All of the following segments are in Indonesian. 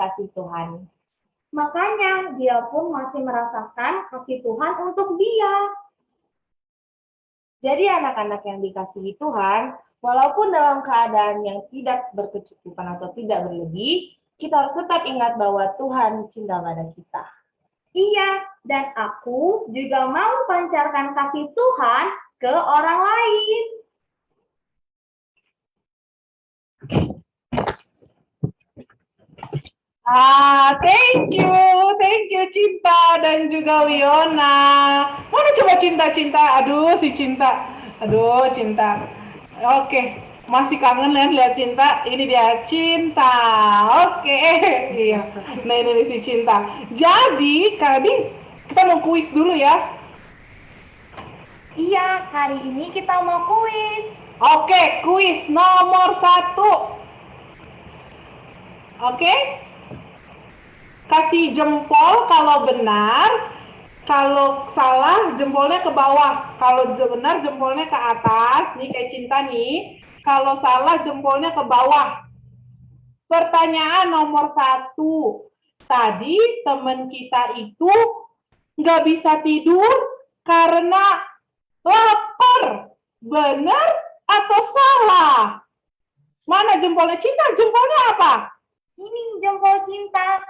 kasih Tuhan. Makanya dia pun masih merasakan kasih Tuhan untuk dia. Jadi anak-anak yang dikasihi Tuhan, walaupun dalam keadaan yang tidak berkecukupan atau tidak berlebih, kita harus tetap ingat bahwa Tuhan cinta pada kita. Iya, dan aku juga mau pancarkan kasih Tuhan ke orang lain. Thank you Cinta dan juga Wiona. Mana coba Cinta? Aduh si Cinta. Oke, masih kangen lihat Cinta. Ini dia Cinta. Oke, iya. Nah ini si Cinta. Jadi tadi kita mau kuis dulu ya. Iya, hari ini kita mau kuis. Oke, kuis nomor 1. Oke? Kasih jempol kalau benar, kalau salah jempolnya ke bawah, kalau benar jempolnya ke atas, nih kayak Cinta nih, kalau salah jempolnya ke bawah. Pertanyaan nomor 1, tadi teman kita itu nggak bisa tidur karena lapar, benar atau salah? Mana jempolnya Cinta? Jempolnya apa? Ini jempol Cinta.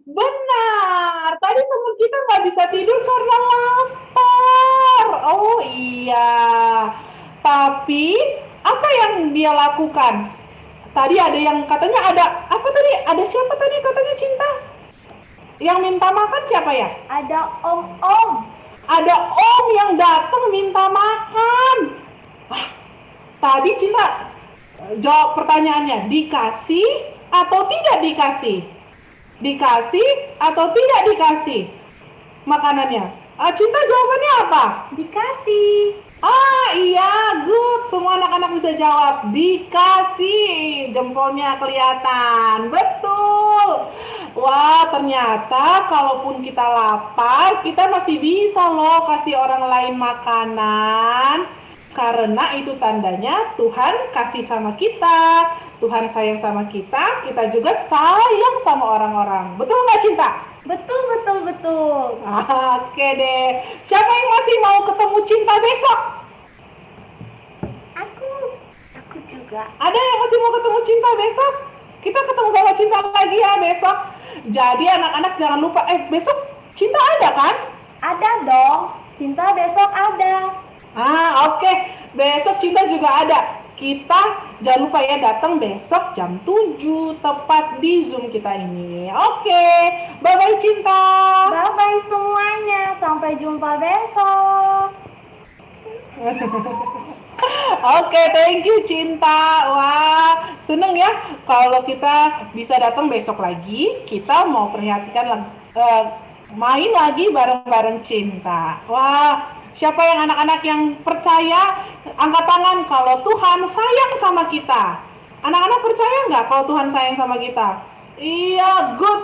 Benar. Tadi teman kita nggak bisa tidur karena lapar. Oh iya. Tapi apa yang dia lakukan? Tadi ada yang katanya ada apa tadi? Ada siapa tadi katanya Cinta? Yang minta makan siapa ya? Ada om-om. Ada om yang datang minta makan. Tadi Cinta jawab pertanyaannya, dikasih atau tidak dikasih? Dikasih atau tidak dikasih makanannya? Cinta jawabannya apa? Dikasih. Iya, good. Semua anak-anak bisa jawab. Dikasih. Jempolnya kelihatan. Betul. Wah, ternyata kalaupun kita lapar, kita masih bisa loh kasih orang lain makanan. Karena itu tandanya Tuhan kasih sama kita. Tuhan sayang sama kita juga sayang sama orang-orang. Betul nggak Cinta? Betul. Oke deh. Siapa yang masih mau ketemu Cinta besok? Aku juga. Ada yang masih mau ketemu Cinta besok? Kita ketemu sama Cinta lagi ya besok. Jadi anak-anak jangan lupa, besok Cinta ada kan? Ada dong. Cinta besok ada. Oke. Besok Cinta juga ada. Kita jangan lupa ya datang besok jam 7 tepat di Zoom kita ini. Oke. Bye-bye Cinta. Bye-bye semuanya. Sampai jumpa besok. Oke, thank you Cinta. Wah, seneng ya kalau kita bisa datang besok lagi. Kita mau perhatikan main lagi bareng-bareng Cinta. Wah, siapa yang anak-anak yang percaya? Angkat tangan kalau Tuhan sayang sama kita. Anak-anak percaya nggak kalau Tuhan sayang sama kita? Iya, good.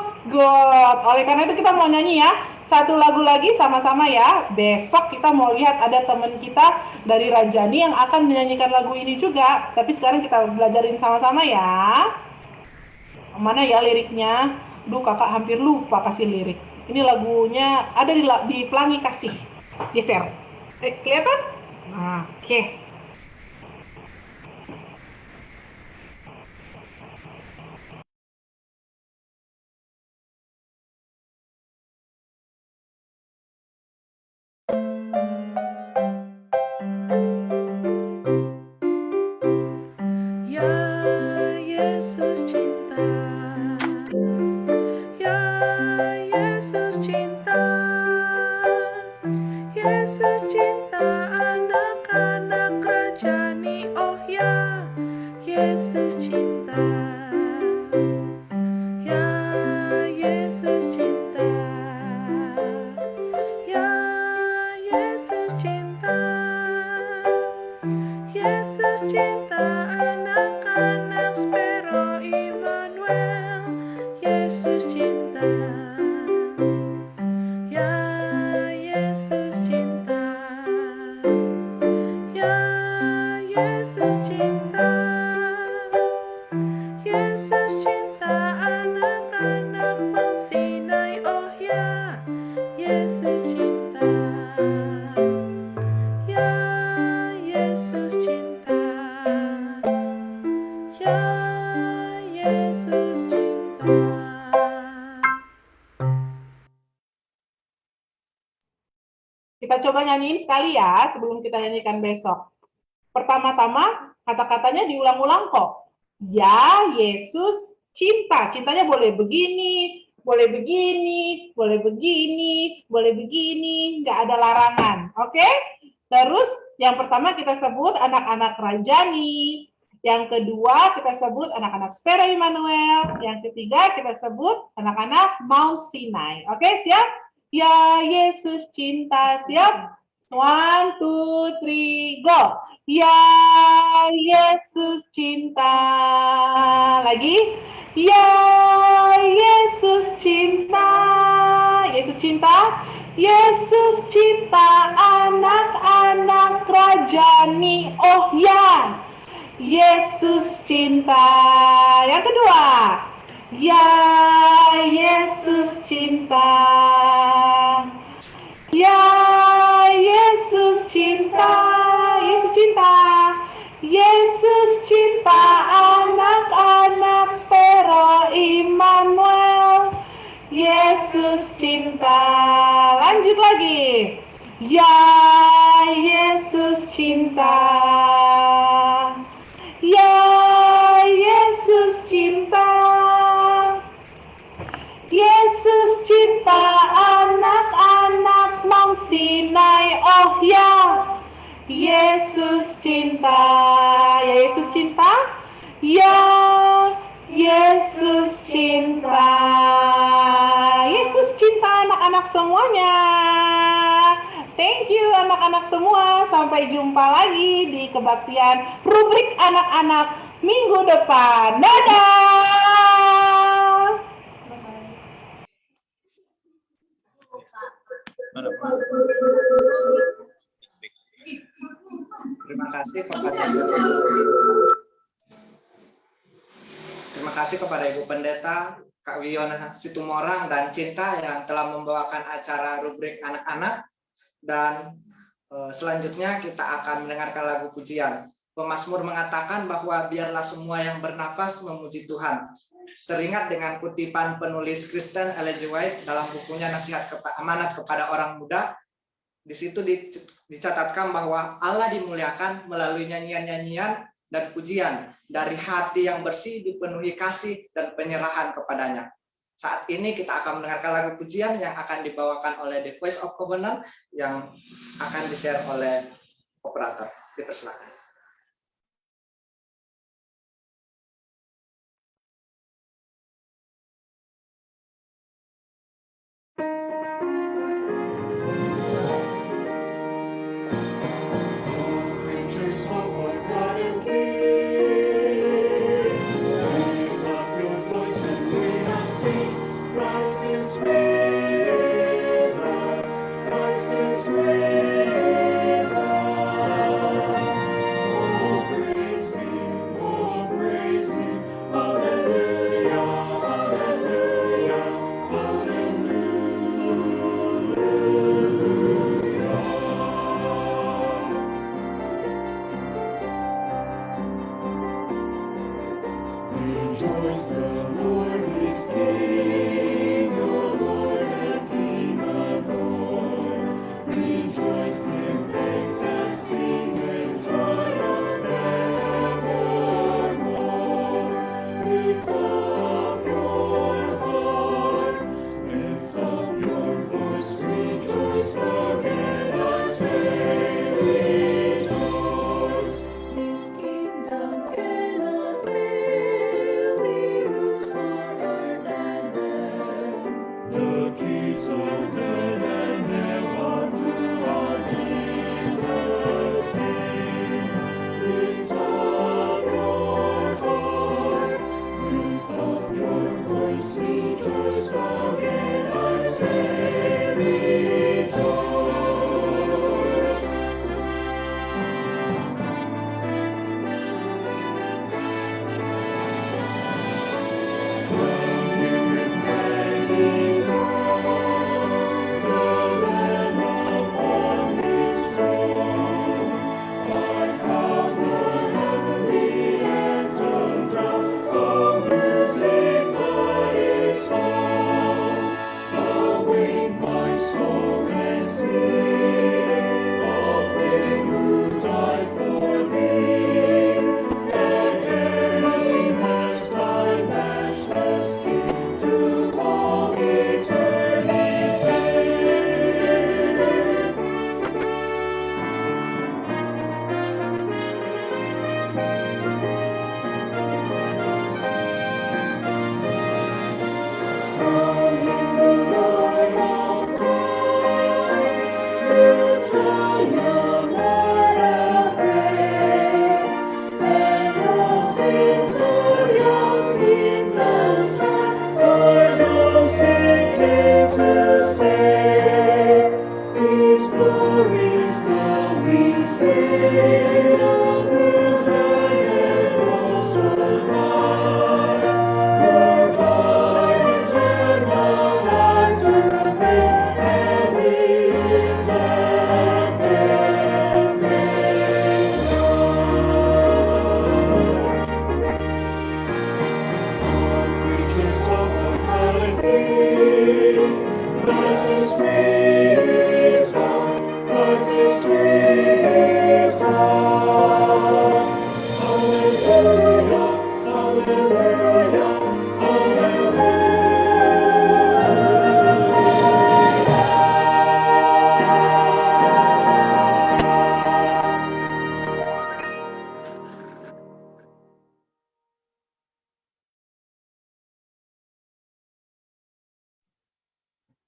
Oleh karena itu kita mau nyanyi ya. Satu lagu lagi sama-sama ya. Besok kita mau lihat ada teman kita dari Rajani yang akan menyanyikan lagu ini juga. Tapi sekarang kita belajarin sama-sama ya. Mana ya liriknya? Kakak hampir lupa kasih lirik. Ini lagunya ada di Pelangi Kasih. Geser. Kelihatan? Oke. Yesus cinta anak-anak Spero Immanuel. coba nyanyiin sekali ya sebelum kita nyanyikan besok. Pertama-tama kata-katanya diulang-ulang kok. Ya Yesus cinta. Cintanya boleh begini, boleh begini, boleh begini, boleh begini, nggak ada larangan. Oke? Terus yang pertama kita sebut anak-anak Rajani. Yang kedua kita sebut anak-anak Spero Immanuel. Yang ketiga kita sebut anak-anak Mount Sinai. Oke, siap? Ya Yesus cinta, siap? 1, 2, 3, go. Ya Yesus cinta. Lagi. Ya Yesus cinta. Yesus cinta. Yesus cinta anak-anak Rajani. Oh ya. Yesus cinta. Yang kedua. Ya Yesus cinta. Ya Yesus cinta. Yesus cinta. Yesus cinta anak-anak Spero Immanuel. Yesus cinta. Lanjut lagi. Ya Yesus cinta. Ya Yesus cinta. Yesus cinta anak-anak Mount Sinai. Oh ya. Yesus cinta. Ya Yesus cinta. Ya Yesus cinta. Yesus cinta anak-anak semuanya. Thank you anak-anak semua. Sampai jumpa lagi di kebaktian rubrik anak-anak minggu depan. Dadah. Terima kasih kepada Ibu Pendeta, Kak Wiona Situmorang, dan Cinta yang telah membawakan acara rubrik anak-anak. Dan selanjutnya kita akan mendengarkan lagu pujian. Pemazmur mengatakan bahwa biarlah semua yang bernapas memuji Tuhan. Teringat dengan kutipan penulis Kristen Ellen G. White dalam bukunya Nasihat Amanat kepada Orang Muda. Di situ dicatatkan bahwa Allah dimuliakan melalui nyanyian-nyanyian dan pujian dari hati yang bersih, dipenuhi kasih dan penyerahan kepadanya. Saat ini kita akan mendengarkan lagu pujian yang akan dibawakan oleh The Voice of Covenant yang akan di-share oleh operator. Dipersilakan.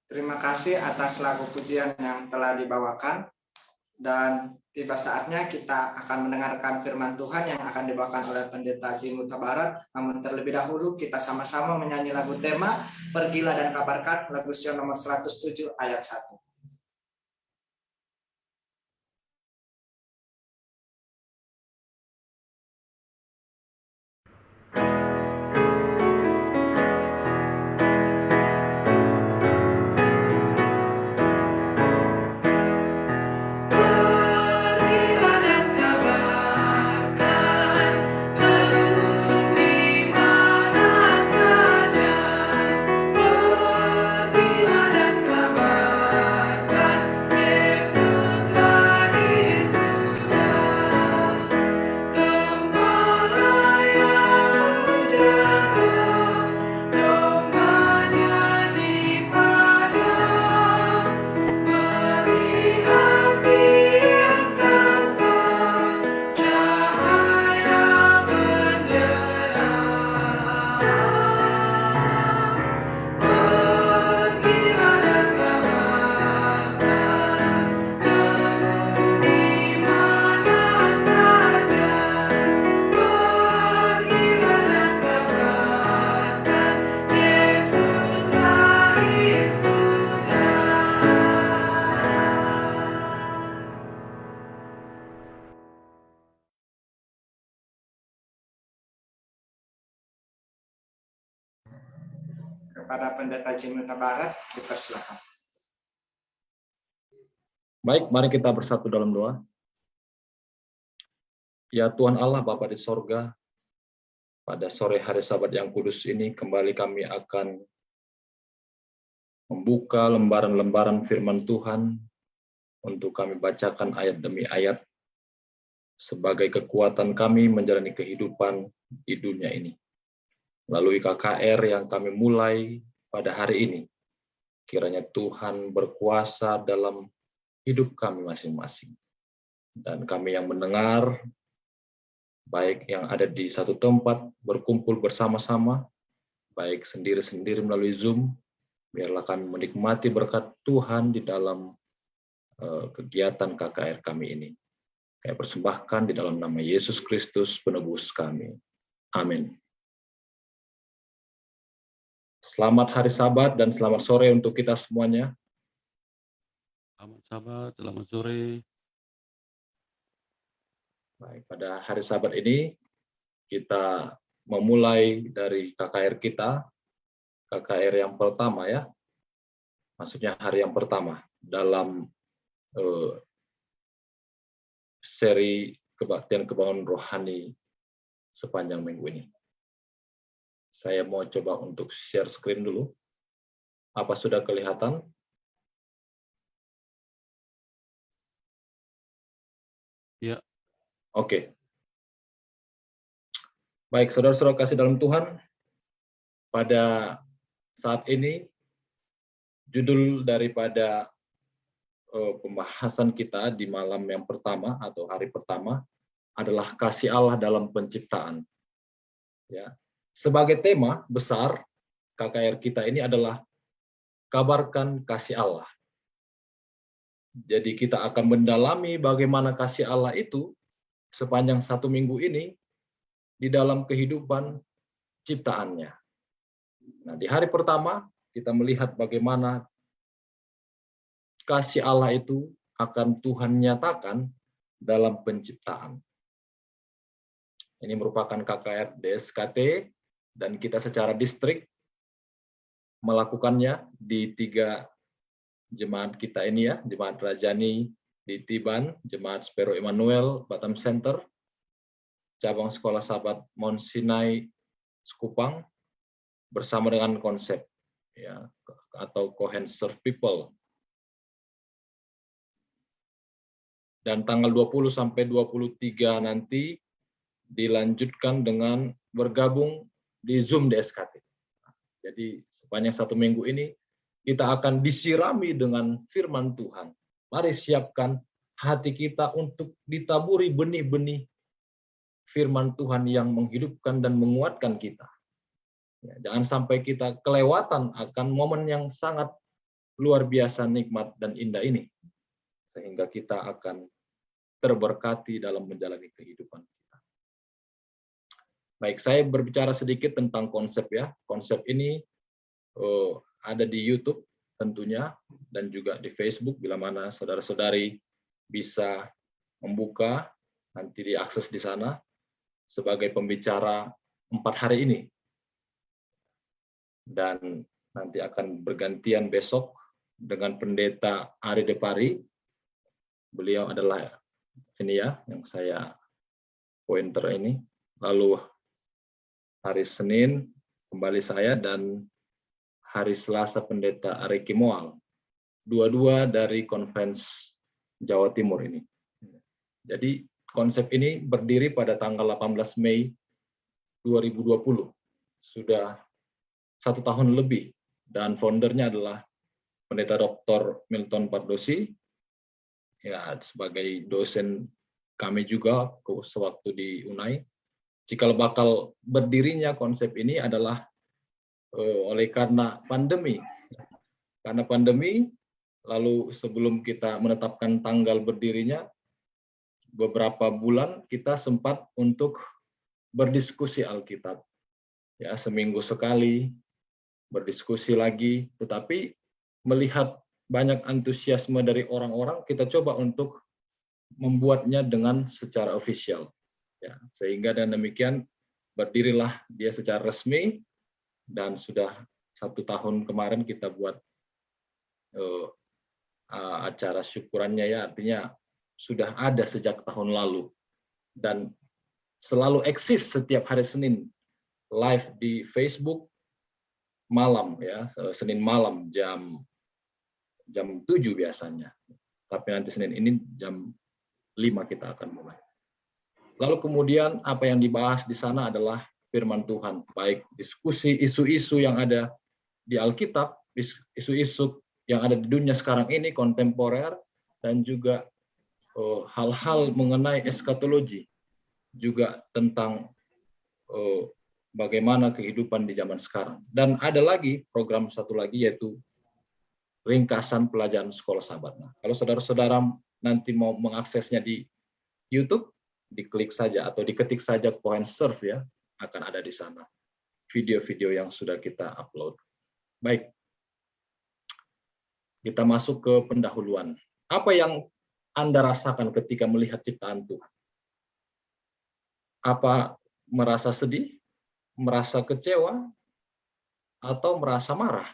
Terima kasih atas lagu pujian yang telah dibawakan, dan tiba saatnya kita akan mendengarkan firman Tuhan yang akan dibawakan oleh Pendeta Jim Huta Barat. Namun terlebih dahulu kita sama-sama menyanyi lagu tema Pergilah dan Kabarkan, lagu Sion nomor 107 ayat 1. Kepada Pendeta Jim Huta Barat, dipersilakan. Baik, mari kita bersatu dalam doa. Ya Tuhan Allah Bapa di sorga, pada sore hari Sabat yang kudus ini kembali kami akan membuka lembaran-lembaran firman Tuhan untuk kami bacakan ayat demi ayat sebagai kekuatan kami menjalani kehidupan di dunia ini. Melalui KKR yang kami mulai pada hari ini, kiranya Tuhan berkuasa dalam hidup kami masing-masing. Dan kami yang mendengar, baik yang ada di satu tempat berkumpul bersama-sama, baik sendiri-sendiri melalui Zoom, biarlah kami menikmati berkat Tuhan di dalam kegiatan KKR kami ini. Kami persembahkan di dalam nama Yesus Kristus penebus kami. Amin. Selamat hari Sabat dan selamat sore untuk kita semuanya. Selamat Sabat, selamat sore. Baik, pada hari Sabat ini kita memulai dari KKR kita, KKR yang pertama ya, maksudnya hari yang pertama dalam seri kebaktian kebangunan rohani sepanjang minggu ini. Saya mau coba untuk share screen dulu. Apa sudah kelihatan? Ya. Oke. Baik, saudara-saudara kasih dalam Tuhan, pada saat ini judul daripada pembahasan kita di malam yang pertama atau hari pertama adalah kasih Allah dalam penciptaan. Ya. Sebagai tema besar KKR kita ini adalah kabarkan kasih Allah. Jadi kita akan mendalami bagaimana kasih Allah itu sepanjang satu minggu ini di dalam kehidupan ciptaannya. Nah, di hari pertama kita melihat bagaimana kasih Allah itu akan Tuhan nyatakan dalam penciptaan. Ini merupakan KKR DSKT dan kita secara distrik melakukannya di 3 jemaat kita ini ya, Jemaat Rajani di Tiban, Jemaat Spero Emmanuel Batam Center, Cabang Sekolah Sahabat Mount Sinai Sekupang, bersama dengan konsep ya, atau Kohen Serve People. Dan tanggal 20 sampai 23 nanti dilanjutkan dengan bergabung di Zoom DSKT. Jadi sepanjang 1 minggu ini kita akan disirami dengan firman Tuhan. Mari siapkan hati kita untuk ditaburi benih-benih firman Tuhan yang menghidupkan dan menguatkan kita. Ya, jangan sampai kita kelewatan akan momen yang sangat luar biasa nikmat dan indah ini. Sehingga kita akan terberkati dalam menjalani kehidupan kita. Baik, saya berbicara sedikit tentang konsep ya. Konsep ini ada di YouTube tentunya dan juga di Facebook bila mana saudara-saudari bisa membuka, nanti diakses di sana sebagai pembicara 4 hari ini. Dan nanti akan bergantian besok dengan pendeta Ari Depari. Beliau adalah ini ya yang saya pointer ini. Lalu hari Senin kembali saya, dan hari Selasa pendeta Ari Kimoang. Dua-dua dari Conference Jawa Timur ini. Jadi konsep ini berdiri pada tanggal 18 Mei 2020. Sudah 1 tahun lebih, dan foundernya adalah pendeta Dr. Milton Pardosi, ya sebagai dosen kami juga sewaktu di UNAI. Cikal bakal berdirinya konsep ini adalah oleh karena pandemi. Karena pandemi, lalu sebelum kita menetapkan tanggal berdirinya, beberapa bulan kita sempat untuk berdiskusi Alkitab. Ya, seminggu sekali berdiskusi lagi, tetapi melihat banyak antusiasme dari orang-orang, kita coba untuk membuatnya dengan secara official. Ya, sehingga dan demikian berdirilah dia secara resmi, dan sudah 1 tahun kemarin kita buat acara syukurannya ya, artinya sudah ada sejak tahun lalu dan selalu eksis setiap hari Senin live di Facebook malam ya, Senin malam jam 7 biasanya. Tapi nanti Senin ini jam 5 kita akan mulai. Lalu kemudian apa yang dibahas di sana adalah firman Tuhan, baik diskusi isu-isu yang ada di Alkitab, isu-isu yang ada di dunia sekarang ini kontemporer, dan juga hal-hal mengenai eskatologi, juga tentang bagaimana kehidupan di zaman sekarang. Dan ada lagi program satu lagi, yaitu ringkasan pelajaran sekolah Sabat. Nah, kalau saudara-saudara nanti mau mengaksesnya di YouTube, diklik saja atau diketik saja Kohen Serve ya, akan ada di sana video-video yang sudah kita upload. Baik, kita masuk ke pendahuluan. Apa yang Anda rasakan ketika melihat ciptaan Tuhan? Apa merasa sedih, merasa kecewa, atau merasa marah?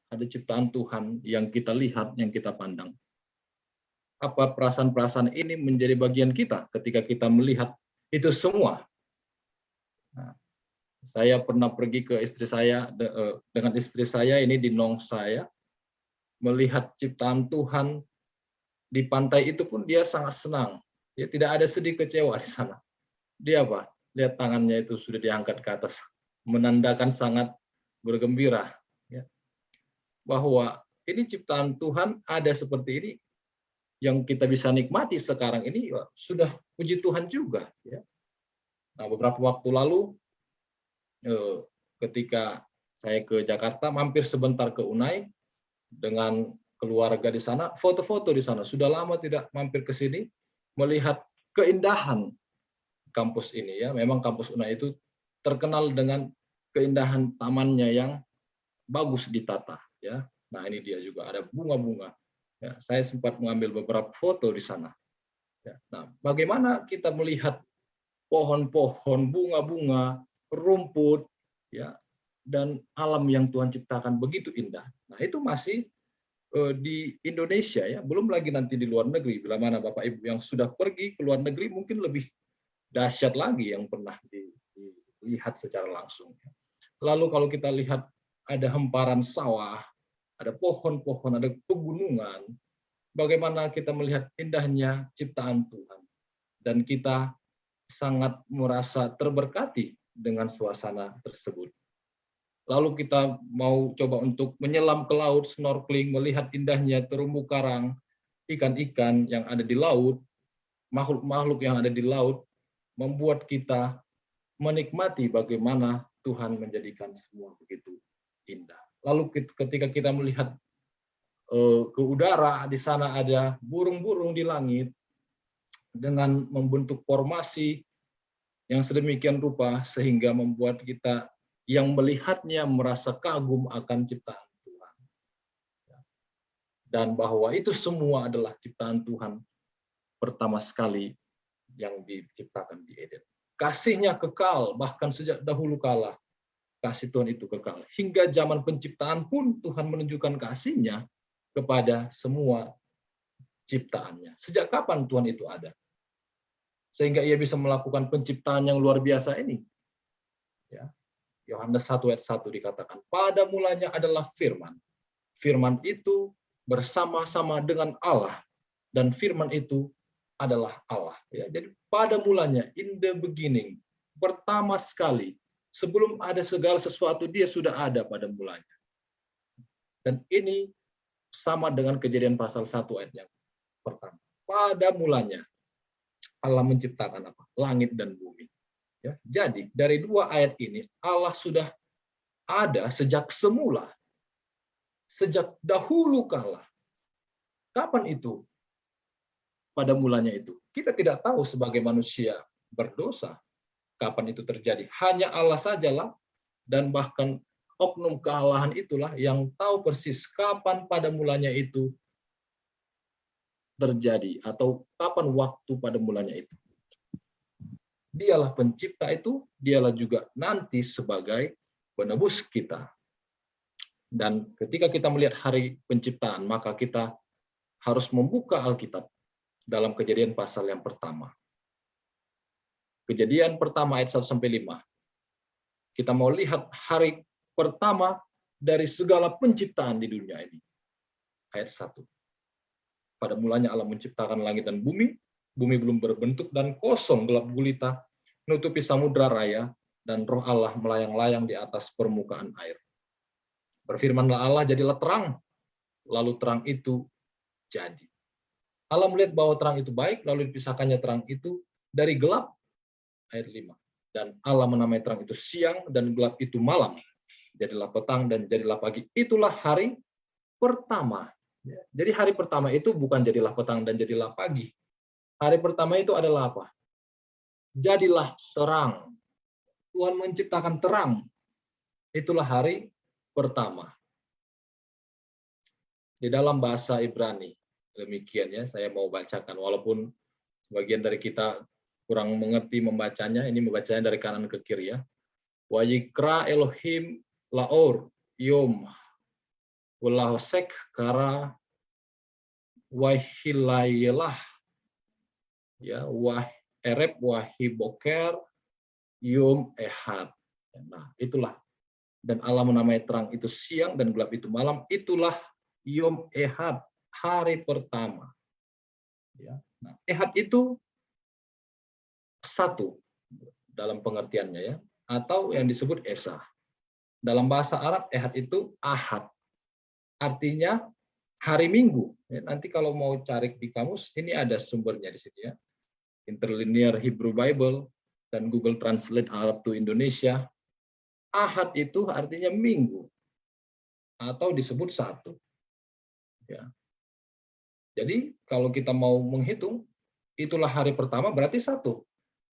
Ada ciptaan Tuhan yang kita lihat, yang kita pandang. Apa perasaan-perasaan ini menjadi bagian kita ketika kita melihat itu semua? Nah, saya pernah pergi ke istri saya, dengan istri saya ini di Nong saya, melihat ciptaan Tuhan di pantai itu pun dia sangat senang. Dia tidak ada sedih kecewa di sana. Dia apa? Lihat tangannya itu sudah diangkat ke atas, menandakan sangat bergembira. Ya. Bahwa ini ciptaan Tuhan ada seperti ini, yang kita bisa nikmati sekarang ini sudah puji Tuhan juga. Ya. Nah, beberapa waktu lalu ketika saya ke Jakarta, mampir sebentar ke UNAI dengan keluarga di sana, foto-foto di sana. Sudah lama tidak mampir ke sini, melihat keindahan kampus ini ya. Memang kampus UNAI itu terkenal dengan keindahan tamannya yang bagus ditata ya. Nah, ini dia juga ada bunga-bunga. Ya, saya sempat mengambil beberapa foto di sana. Ya, nah, bagaimana kita melihat pohon-pohon, bunga-bunga, rumput, ya, dan alam yang Tuhan ciptakan begitu indah. Nah, itu masih di Indonesia ya, belum lagi nanti di luar negeri. Bila mana Bapak Ibu yang sudah pergi ke luar negeri mungkin lebih dahsyat lagi yang pernah dilihat secara langsung. Lalu kalau kita lihat ada hamparan sawah, ada pohon-pohon, ada pegunungan. Bagaimana kita melihat indahnya ciptaan Tuhan. Dan kita sangat merasa terberkati dengan suasana tersebut. Lalu kita mau coba untuk menyelam ke laut, snorkeling, melihat indahnya terumbu karang, ikan-ikan yang ada di laut, makhluk-makhluk yang ada di laut, membuat kita menikmati bagaimana Tuhan menjadikan semua begitu indah. Lalu ketika kita melihat ke udara, di sana ada burung-burung di langit dengan membentuk formasi yang sedemikian rupa sehingga membuat kita yang melihatnya merasa kagum akan ciptaan Tuhan. Dan bahwa itu semua adalah ciptaan Tuhan pertama sekali yang diciptakan di Eden. Kasihnya kekal, bahkan sejak dahulu kala kasih Tuhan itu kekal. Hingga zaman penciptaan pun Tuhan menunjukkan kasih-Nya kepada semua ciptaannya. Sejak kapan Tuhan itu ada? Sehingga ia bisa melakukan penciptaan yang luar biasa ini. Ya. Yohanes 1 ayat 1 dikatakan, pada mulanya adalah firman. Firman itu bersama-sama dengan Allah. Dan firman itu adalah Allah. Ya. Jadi pada mulanya, in the beginning, pertama sekali, sebelum ada segala sesuatu, dia sudah ada pada mulanya. Dan ini sama dengan Kejadian pasal 1 ayat yang pertama. Pada mulanya, Allah menciptakan apa? Langit dan bumi. Ya, jadi dari dua ayat ini Allah sudah ada sejak semula, sejak dahulu kala. Kapan itu? Pada mulanya itu. Kita tidak tahu sebagai manusia berdosa kapan itu terjadi. Hanya Allah sajalah dan bahkan oknum kealahan itulah yang tahu persis kapan pada mulanya itu terjadi atau kapan waktu pada mulanya itu. Dialah pencipta itu, dialah juga nanti sebagai penebus kita. Dan ketika kita melihat hari penciptaan, maka kita harus membuka Alkitab dalam Kejadian pasal yang pertama. Kejadian pertama ayat 1-5. Kita mau lihat hari pertama dari segala penciptaan di dunia ini. Ayat 1. Pada mulanya Allah menciptakan langit dan bumi. Bumi belum berbentuk dan kosong gelap gulita, menutupi samudra raya, dan roh Allah melayang-layang di atas permukaan air. Berfirmanlah Allah, jadilah terang. Lalu terang itu jadi. Allah melihat bahwa terang itu baik, lalu dipisahkannya terang itu dari gelap. Ayat 5. Dan Allah menamai terang itu siang, dan gelap itu malam. Jadilah petang dan jadilah pagi. Itulah hari pertama. Jadi hari pertama itu bukan jadilah petang dan jadilah pagi. Hari pertama itu adalah apa? Jadilah terang. Tuhan menciptakan terang. Itulah hari pertama. Di dalam bahasa Ibrani, demikian ya, saya mau bacakan. Walaupun sebagian dari kita kurang mengerti membacanya, ini membacanya dari kanan ke kiri ya. Wayikra Elohim laor yom walahosek kara wahilayelah ya wah erep wahiboker yom ehad. Nah, itulah. Dan Allah menamai terang itu siang dan gelap itu malam. Itulah yom ehad, hari pertama. Ya. Nah, ehad itu satu dalam pengertiannya ya, atau yang disebut esa. Dalam bahasa Arab ehad itu ahad. Artinya hari Minggu. Ya, nanti kalau mau cari di kamus, ini ada sumbernya di sini ya. Interlinear Hebrew Bible dan Google Translate Arab to Indonesia. Ahad itu artinya minggu atau disebut satu. Ya. Jadi kalau kita mau menghitung, itulah hari pertama berarti satu.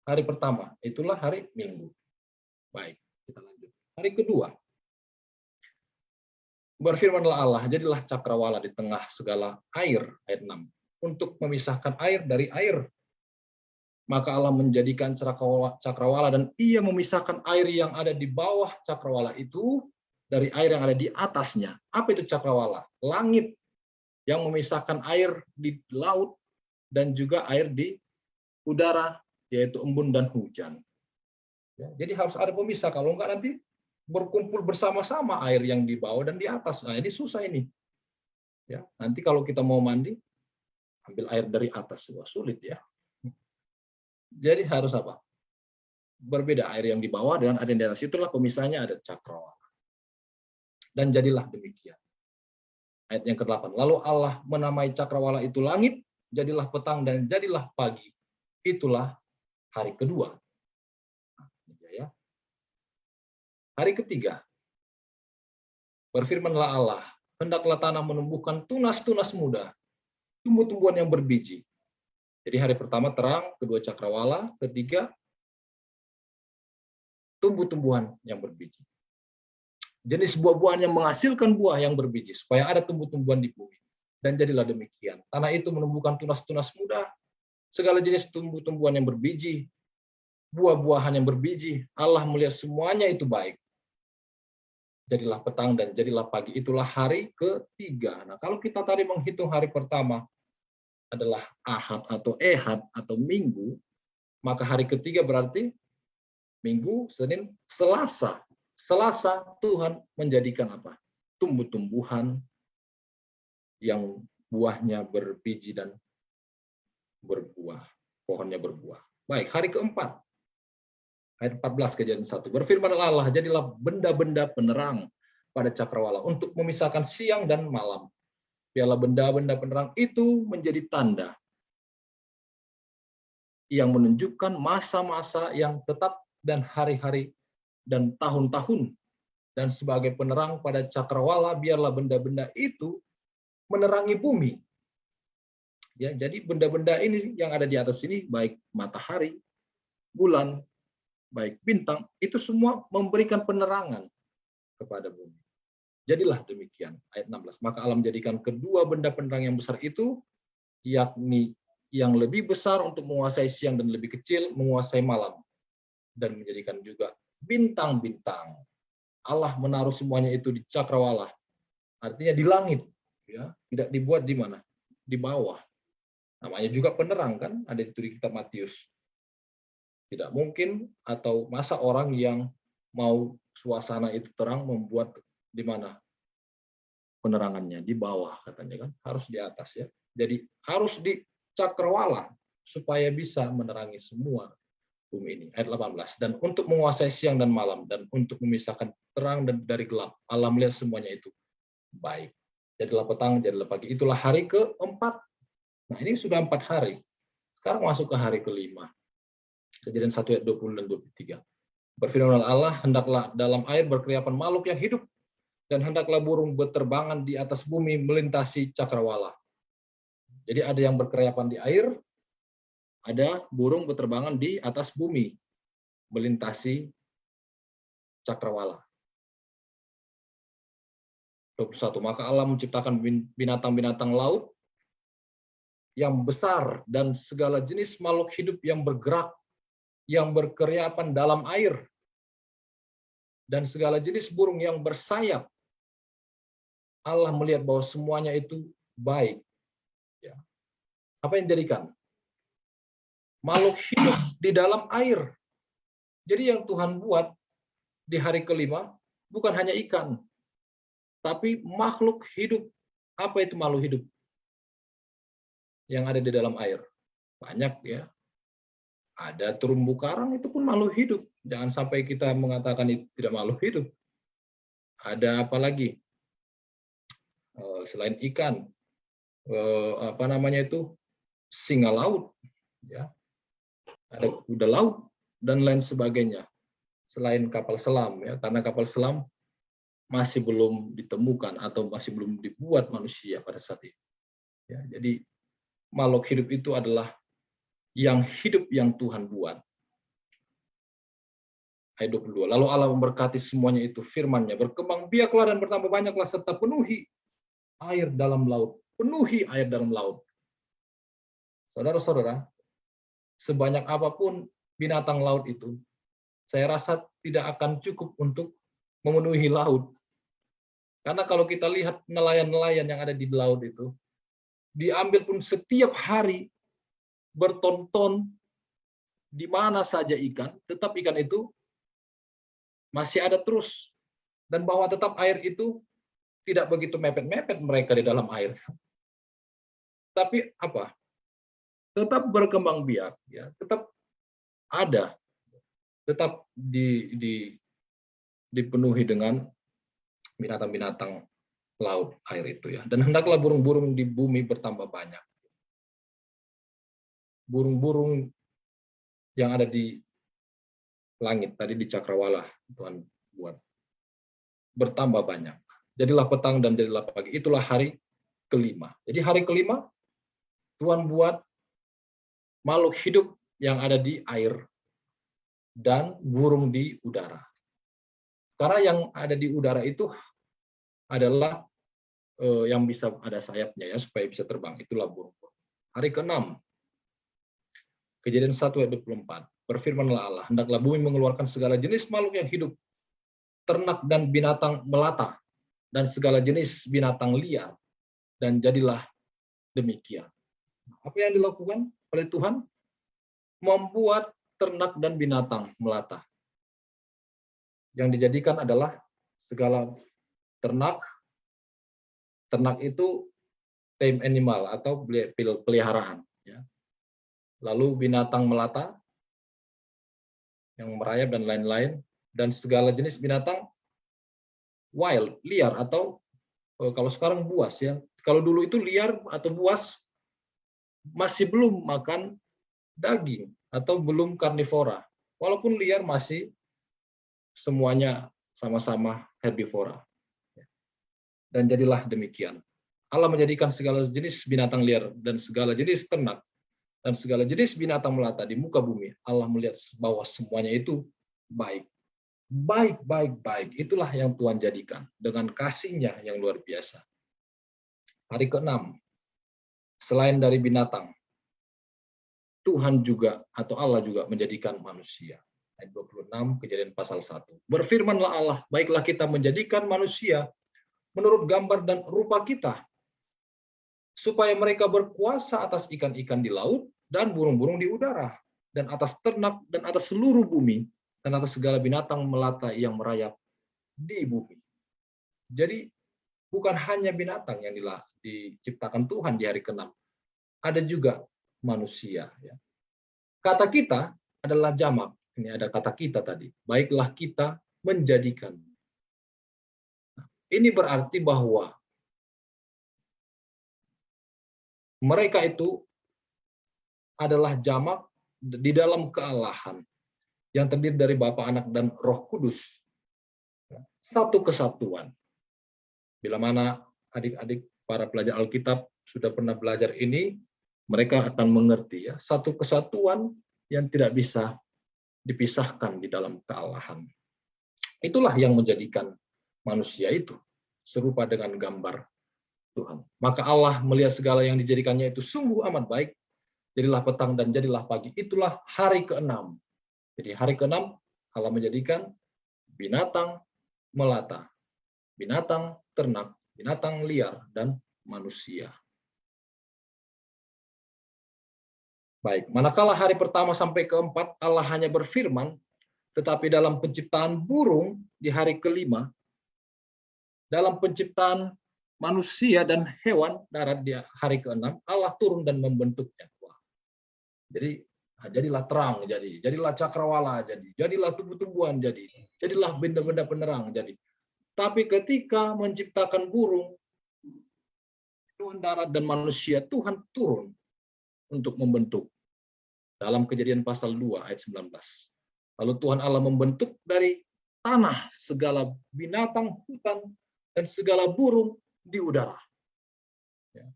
Hari pertama itulah hari Minggu. Baik, kita lanjut. Hari kedua. Berfirmanlah Allah, jadilah cakrawala di tengah segala air, ayat 6, untuk memisahkan air dari air. Maka Allah menjadikan cakrawala dan ia memisahkan air yang ada di bawah cakrawala itu dari air yang ada di atasnya. Apa itu cakrawala? Langit yang memisahkan air di laut dan juga air di udara, yaitu embun dan hujan. Ya, jadi harus ada pemisah, kalau enggak nanti berkumpul bersama-sama air yang di bawah dan di atas. Nah, ini susah ini. Ya, nanti kalau kita mau mandi, ambil air dari atas, wah sulit ya. Jadi harus apa? Berbeda air yang di bawah dengan air yang di atas. Itulah pemisahnya, ada cakrawala. Dan jadilah demikian. Ayat yang ke-8. Lalu Allah menamai cakrawala itu langit, jadilah petang dan jadilah pagi. Itulah hari kedua. Ya. Hari ketiga. Berfirmanlah Allah, hendaklah tanah menumbuhkan tunas-tunas muda, tumbuh-tumbuhan yang berbiji. Jadi hari pertama terang, kedua cakrawala, ketiga tumbuh-tumbuhan yang berbiji. Jenis buah-buahan yang menghasilkan buah yang berbiji, supaya ada tumbuh-tumbuhan di bumi. Dan jadilah demikian. Tanah itu menumbuhkan tunas-tunas muda, segala jenis tumbuh-tumbuhan yang berbiji, buah-buahan yang berbiji. Allah melihat semuanya itu baik. Jadilah petang dan jadilah pagi. Itulah hari ketiga. Nah, kalau kita tadi menghitung hari pertama adalah Ahad atau Ehad atau Minggu, maka hari ketiga berarti Minggu, Senin, Selasa. Selasa Tuhan menjadikan apa? Tumbuh-tumbuhan yang buahnya berbiji dan berbuah. Pohonnya berbuah. Baik, hari keempat. Ayat 14 Kejadian 1. Berfirmanlah Allah, jadilah benda-benda penerang pada cakrawala untuk memisahkan siang dan malam. Biarlah benda-benda penerang itu menjadi tanda yang menunjukkan masa-masa yang tetap dan hari-hari dan tahun-tahun. Dan sebagai penerang pada cakrawala, biarlah benda-benda itu menerangi bumi. Ya, jadi benda-benda ini yang ada di atas ini, baik matahari, bulan, baik bintang, itu semua memberikan penerangan kepada bumi. Jadilah demikian. Ayat 16. Maka Allah menjadikan kedua benda penerang yang besar itu, yakni yang lebih besar untuk menguasai siang dan lebih kecil menguasai malam. Dan menjadikan juga bintang-bintang. Allah menaruh semuanya itu di cakrawala. Artinya di langit. Ya, tidak dibuat di mana? Di bawah. Namanya juga penerang kan? Ada di kitab Matius. Tidak mungkin, atau masa orang yang mau suasana itu terang membuat di mana penerangannya? Di bawah katanya kan, harus di atas ya. Jadi harus di cakrawala supaya bisa menerangi semua bumi ini. Ayat 18. Dan untuk menguasai siang dan malam dan untuk memisahkan terang dan dari gelap, Allah melihat semuanya itu baik. Jadilah petang, jadilah pagi. Itulah hari keempat. Nah, ini sudah 4 hari. Sekarang masuk ke hari kelima. Kejadian 1 ayat 20 dan 23. Berfirman Allah, hendaklah dalam air berkeriapan makhluk yang hidup, dan hendaklah burung berterbangan di atas bumi melintasi cakrawala. Jadi ada yang berkeriapan di air, ada burung berterbangan di atas bumi melintasi cakrawala. 21. Maka Allah menciptakan binatang-binatang laut yang besar dan segala jenis makhluk hidup yang bergerak, yang berkeriapan dalam air, dan segala jenis burung yang bersayap. Allah melihat bahwa semuanya itu baik. Ya. Apa yang dijadikan? Makhluk hidup di dalam air. Jadi yang Tuhan buat di hari kelima bukan hanya ikan, tapi makhluk hidup. Apa itu makhluk hidup yang ada di dalam air? Banyak ya. Ada terumbu karang, itu pun makhluk hidup. Jangan sampai kita mengatakan itu tidak makhluk hidup. Ada apa lagi? Selain ikan, apa namanya itu? Singa laut, ya. Ada kuda laut dan lain sebagainya. Selain kapal selam, ya, karena kapal selam masih belum ditemukan atau masih belum dibuat manusia pada saat itu. Ya, jadi makhluk hidup itu adalah yang hidup yang Tuhan buat. Ayat 22. Lalu Allah memberkati semuanya itu firman-Nya, berkembang biaklah dan bertambah banyaklah serta penuhi air dalam laut. Penuhi air dalam laut. Saudara-saudara, sebanyak apapun binatang laut itu, saya rasa tidak akan cukup untuk memenuhi laut. Karena kalau kita lihat nelayan-nelayan yang ada di laut itu, diambil pun setiap hari berton-ton di mana saja ikan, tetap ikan itu masih ada terus Dan bahwa tetap air itu tidak begitu mepet-mepet mereka di dalam air. Tapi apa? Tetap berkembang biak, ya, tetap ada, tetap dipenuhi dengan binatang-binatang laut air itu ya. Dan hendaklah burung-burung di bumi bertambah banyak. Burung-burung yang ada di langit tadi di cakrawala Tuhan buat bertambah banyak. Jadilah petang dan jadilah pagi. Itulah hari kelima. Jadi hari kelima Tuhan buat makhluk hidup yang ada di air dan burung di udara. Karena yang ada di udara itu adalah yang bisa ada sayapnya ya supaya bisa terbang. Itulah burung. Hari ke-6. Kejadian 1 ayat 24. Berfirmanlah Allah, hendaklah bumi mengeluarkan segala jenis makhluk yang hidup, ternak dan binatang melata, dan segala jenis binatang liar, dan jadilah demikian. Apa yang dilakukan oleh Tuhan? Membuat ternak dan binatang melata. Yang dijadikan adalah segala ternak. Ternak itu tame animal atau peliharaan. Ya. Lalu binatang melata, yang merayap dan lain-lain, dan segala jenis binatang wild, liar, atau kalau sekarang buas ya. Kalau dulu itu liar atau buas masih belum makan daging atau belum karnivora. Walaupun liar masih semuanya sama-sama herbivora. Dan jadilah demikian. Allah menjadikan segala jenis binatang liar dan segala jenis ternak dan segala jenis binatang melata di muka bumi. Allah melihat bahwa semuanya itu baik. Baik, baik, baik. Itulah yang Tuhan jadikan dengan kasih-Nya yang luar biasa. Hari ke-6, selain dari binatang, Tuhan juga atau Allah juga menjadikan manusia. Ayat 26, Kejadian pasal 1. Berfirmanlah Allah, baiklah kita menjadikan manusia menurut gambar dan rupa kita, supaya mereka berkuasa atas ikan-ikan di laut dan burung-burung di udara, dan atas ternak dan atas seluruh bumi, dan atas segala binatang melata yang merayap di bumi. Jadi bukan hanya binatang yang diciptakan Tuhan di hari ke-6, ada juga manusia. Ya. Kata kita adalah jamak. Ini ada kata kita tadi. Baiklah kita menjadikan. Ini berarti bahwa mereka itu adalah jamak di dalam kealahan yang terdiri dari Bapa, Anak, dan Roh Kudus. Satu kesatuan. Bila mana adik-adik para pelajar Alkitab sudah pernah belajar ini, mereka akan mengerti ya, satu kesatuan yang tidak bisa dipisahkan di dalam kealahan. Itulah yang menjadikan manusia itu serupa dengan gambar Tuhan. Maka Allah melihat segala yang dijadikannya itu sungguh amat baik. Jadilah petang dan jadilah pagi. Itulah hari ke-6. Jadi hari ke-6 Allah menjadikan binatang melata, binatang ternak, binatang liar, dan manusia. Baik, manakala hari pertama sampai ke-4 Allah hanya berfirman, tetapi dalam penciptaan burung di hari ke-5, dalam penciptaan manusia dan hewan darat di hari ke-6, Allah turun dan membentuknya. Jadi jadilah terang, jadilah cakrawala, jadilah tumbuh-tumbuhan, jadilah benda-benda penerang, jadi. Tapi ketika menciptakan burung, hewan darat dan manusia, Tuhan turun untuk membentuk. Dalam Kejadian pasal 2 ayat 19. Lalu Tuhan Allah membentuk dari tanah segala binatang hutan dan segala burung di udara. Ya.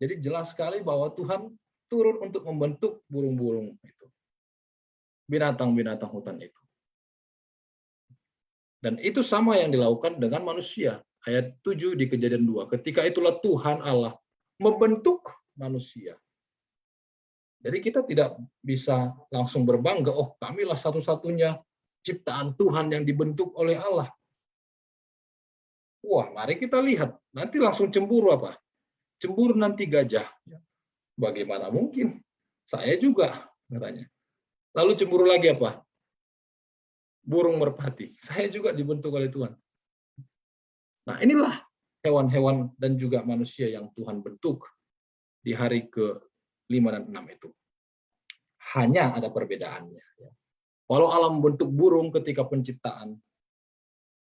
Jadi jelas sekali bahwa Tuhan turun untuk membentuk burung-burung itu. Binatang-binatang hutan itu. Dan itu sama yang dilakukan dengan manusia. Ayat 7 di Kejadian 2. Ketika itulah Tuhan Allah membentuk manusia. Jadi kita tidak bisa langsung berbangga, oh kamilah satu-satunya ciptaan Tuhan yang dibentuk oleh Allah. Wah, mari kita lihat. Nanti langsung cemburu apa? Cemburu nanti gajah. Bagaimana mungkin? Saya juga, katanya. Lalu cemburu lagi apa? Burung merpati. Saya juga dibentuk oleh Tuhan. Nah, inilah hewan-hewan dan juga manusia yang Tuhan bentuk di hari ke-5 dan 6 itu. Hanya ada perbedaannya. Walau Allah membentuk burung ketika penciptaan,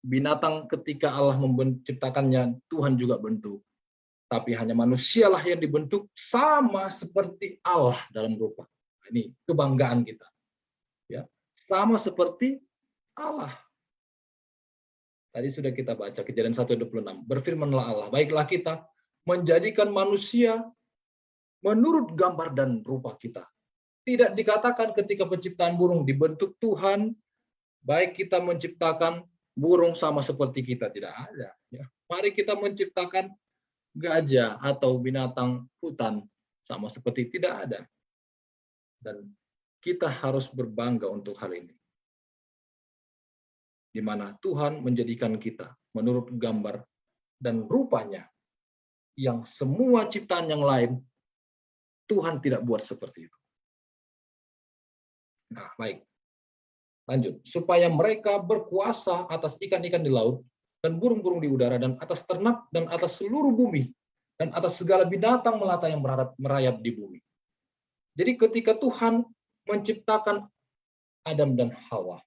binatang ketika Allah menciptakannya, Tuhan juga bentuk. Tapi hanya manusialah yang dibentuk sama seperti Allah dalam rupa. Ini kebanggaan kita. Ya, sama seperti Allah. Tadi sudah kita baca Kejadian 1:26. Berfirmanlah Allah, baiklah kita menjadikan manusia menurut gambar dan rupa kita. Tidak dikatakan ketika penciptaan burung dibentuk Tuhan, baik kita menciptakan burung sama seperti kita, tidak ada. Ya. Mari kita menciptakan gajah atau binatang hutan sama seperti tidak ada. Dan kita harus berbangga untuk hal ini. Di mana Tuhan menjadikan kita menurut gambar dan rupanya yang semua ciptaan yang lain Tuhan tidak buat seperti itu. Nah, baik. Lanjut. Supaya mereka berkuasa atas ikan-ikan di laut dan burung-burung di udara dan atas ternak dan atas seluruh bumi dan atas segala binatang melata yang merayap di bumi. Jadi ketika Tuhan menciptakan Adam dan Hawa,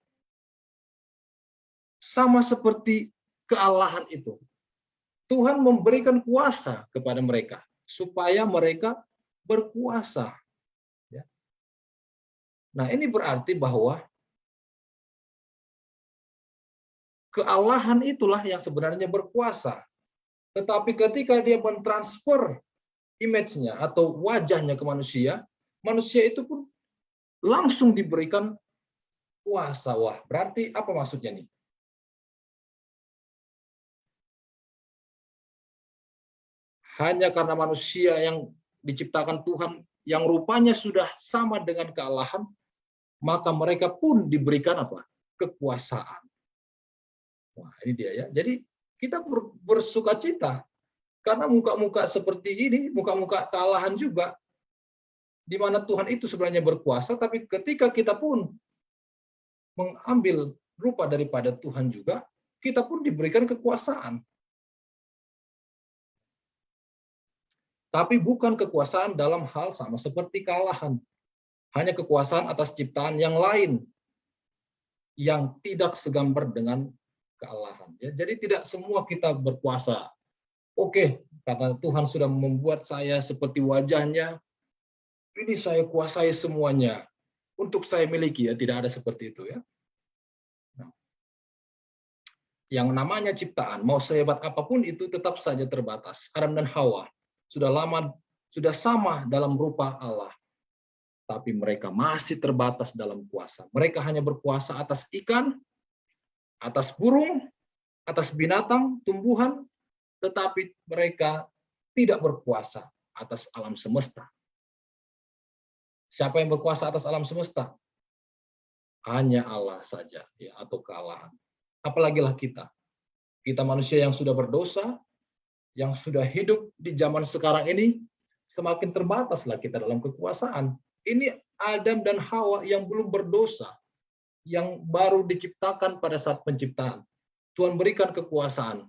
sama seperti kealahan itu, Tuhan memberikan kuasa kepada mereka supaya mereka berkuasa. Ya. Nah, ini berarti bahwa kealahan itulah yang sebenarnya berkuasa. Tetapi ketika dia mentransfer image-nya atau wajahnya ke manusia, manusia itu pun langsung diberikan kuasa. Wah, berarti apa maksudnya nih? Hanya karena manusia yang diciptakan Tuhan, yang rupanya sudah sama dengan kealahan, maka mereka pun diberikan apa? Kekuasaan. Wah, ini dia ya. Jadi kita bersukacita karena muka-muka seperti ini, muka-muka kealahan juga, di mana Tuhan itu sebenarnya berkuasa, tapi ketika kita pun mengambil rupa daripada Tuhan juga, kita pun diberikan kekuasaan. Tapi bukan kekuasaan dalam hal sama seperti kealahan. Hanya kekuasaan atas ciptaan yang lain yang tidak segambar dengan kealahan. Ya, jadi tidak semua kita berkuasa. Oke, karena Tuhan sudah membuat saya seperti wajahnya, ini saya kuasai semuanya untuk saya miliki. Ya, tidak ada seperti itu ya. Nah, yang namanya ciptaan, mau sehebat apapun itu tetap saja terbatas. Adam dan Hawa sudah sama dalam rupa Allah. Tapi mereka masih terbatas dalam kuasa. Mereka hanya berkuasa atas ikan, atas burung, atas binatang, tumbuhan, tetapi mereka tidak berkuasa atas alam semesta. Siapa yang berkuasa atas alam semesta? Hanya Allah saja, ya, atau kealahan. Apalagilah kita. Kita manusia yang sudah berdosa, yang sudah hidup di zaman sekarang ini, semakin terbataslah kita dalam kekuasaan. Ini Adam dan Hawa yang belum berdosa, yang baru diciptakan pada saat penciptaan. Tuhan berikan kekuasaan.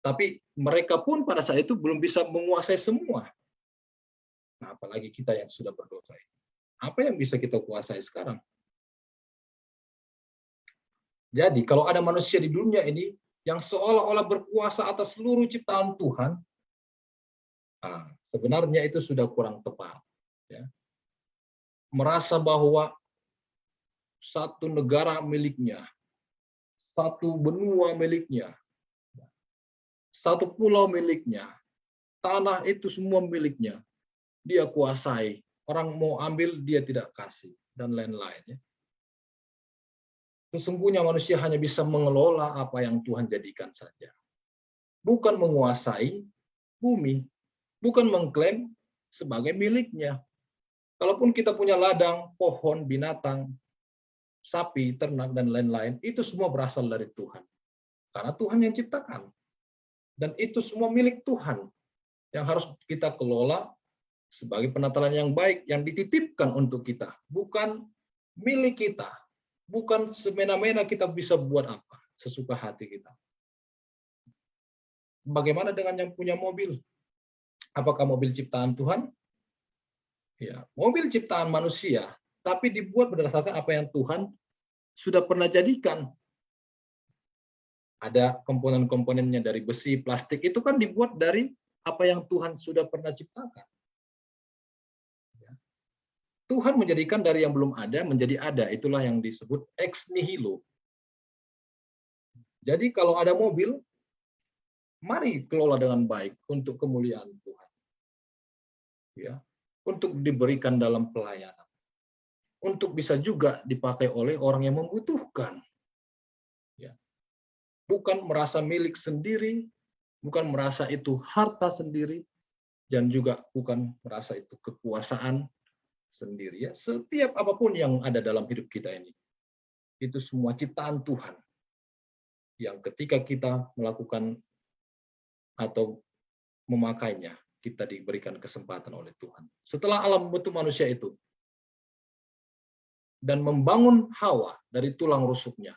Tapi mereka pun pada saat itu belum bisa menguasai semua. Nah, apalagi kita yang sudah berdosa. Apa yang bisa kita kuasai sekarang? Jadi, kalau ada manusia di dunia ini yang seolah-olah berkuasa atas seluruh ciptaan Tuhan, nah, sebenarnya itu sudah kurang tepat. Ya. Merasa bahwa satu negara miliknya, satu benua miliknya, satu pulau miliknya, tanah itu semua miliknya, dia kuasai. Orang mau ambil, dia tidak kasih, dan lain-lain. Ya. Sesungguhnya manusia hanya bisa mengelola apa yang Tuhan jadikan saja. Bukan menguasai bumi, bukan mengklaim sebagai miliknya. Kalaupun kita punya ladang, pohon, binatang, sapi, ternak, dan lain-lain, itu semua berasal dari Tuhan. Karena Tuhan yang ciptakan. Dan itu semua milik Tuhan yang harus kita kelola sebagai penatalan yang baik, yang dititipkan untuk kita. Bukan milik kita. Bukan semena-mena kita bisa buat apa, sesuka hati kita. bagaimana dengan yang punya mobil? Apakah mobil ciptaan Tuhan? Ya, mobil ciptaan manusia, tapi dibuat berdasarkan apa yang Tuhan sudah pernah jadikan. Ada komponen-komponennya dari besi, plastik, itu kan dibuat dari apa yang Tuhan sudah pernah ciptakan. Ya. Tuhan menjadikan dari yang belum ada menjadi ada, itulah yang disebut ex nihilo. Jadi kalau ada mobil, mari kelola dengan baik untuk kemuliaan Tuhan. Ya, untuk diberikan dalam pelayanan. Untuk bisa juga dipakai oleh orang yang membutuhkan. Ya. Bukan merasa milik sendiri, bukan merasa itu harta sendiri, dan juga bukan merasa itu kekuasaan sendiri. Ya. Setiap apapun yang ada dalam hidup kita ini, itu semua ciptaan Tuhan. Yang ketika kita melakukan atau memakainya, kita diberikan kesempatan oleh Tuhan. Setelah Allah membentuk manusia itu, dan membangun Hawa dari tulang rusuknya,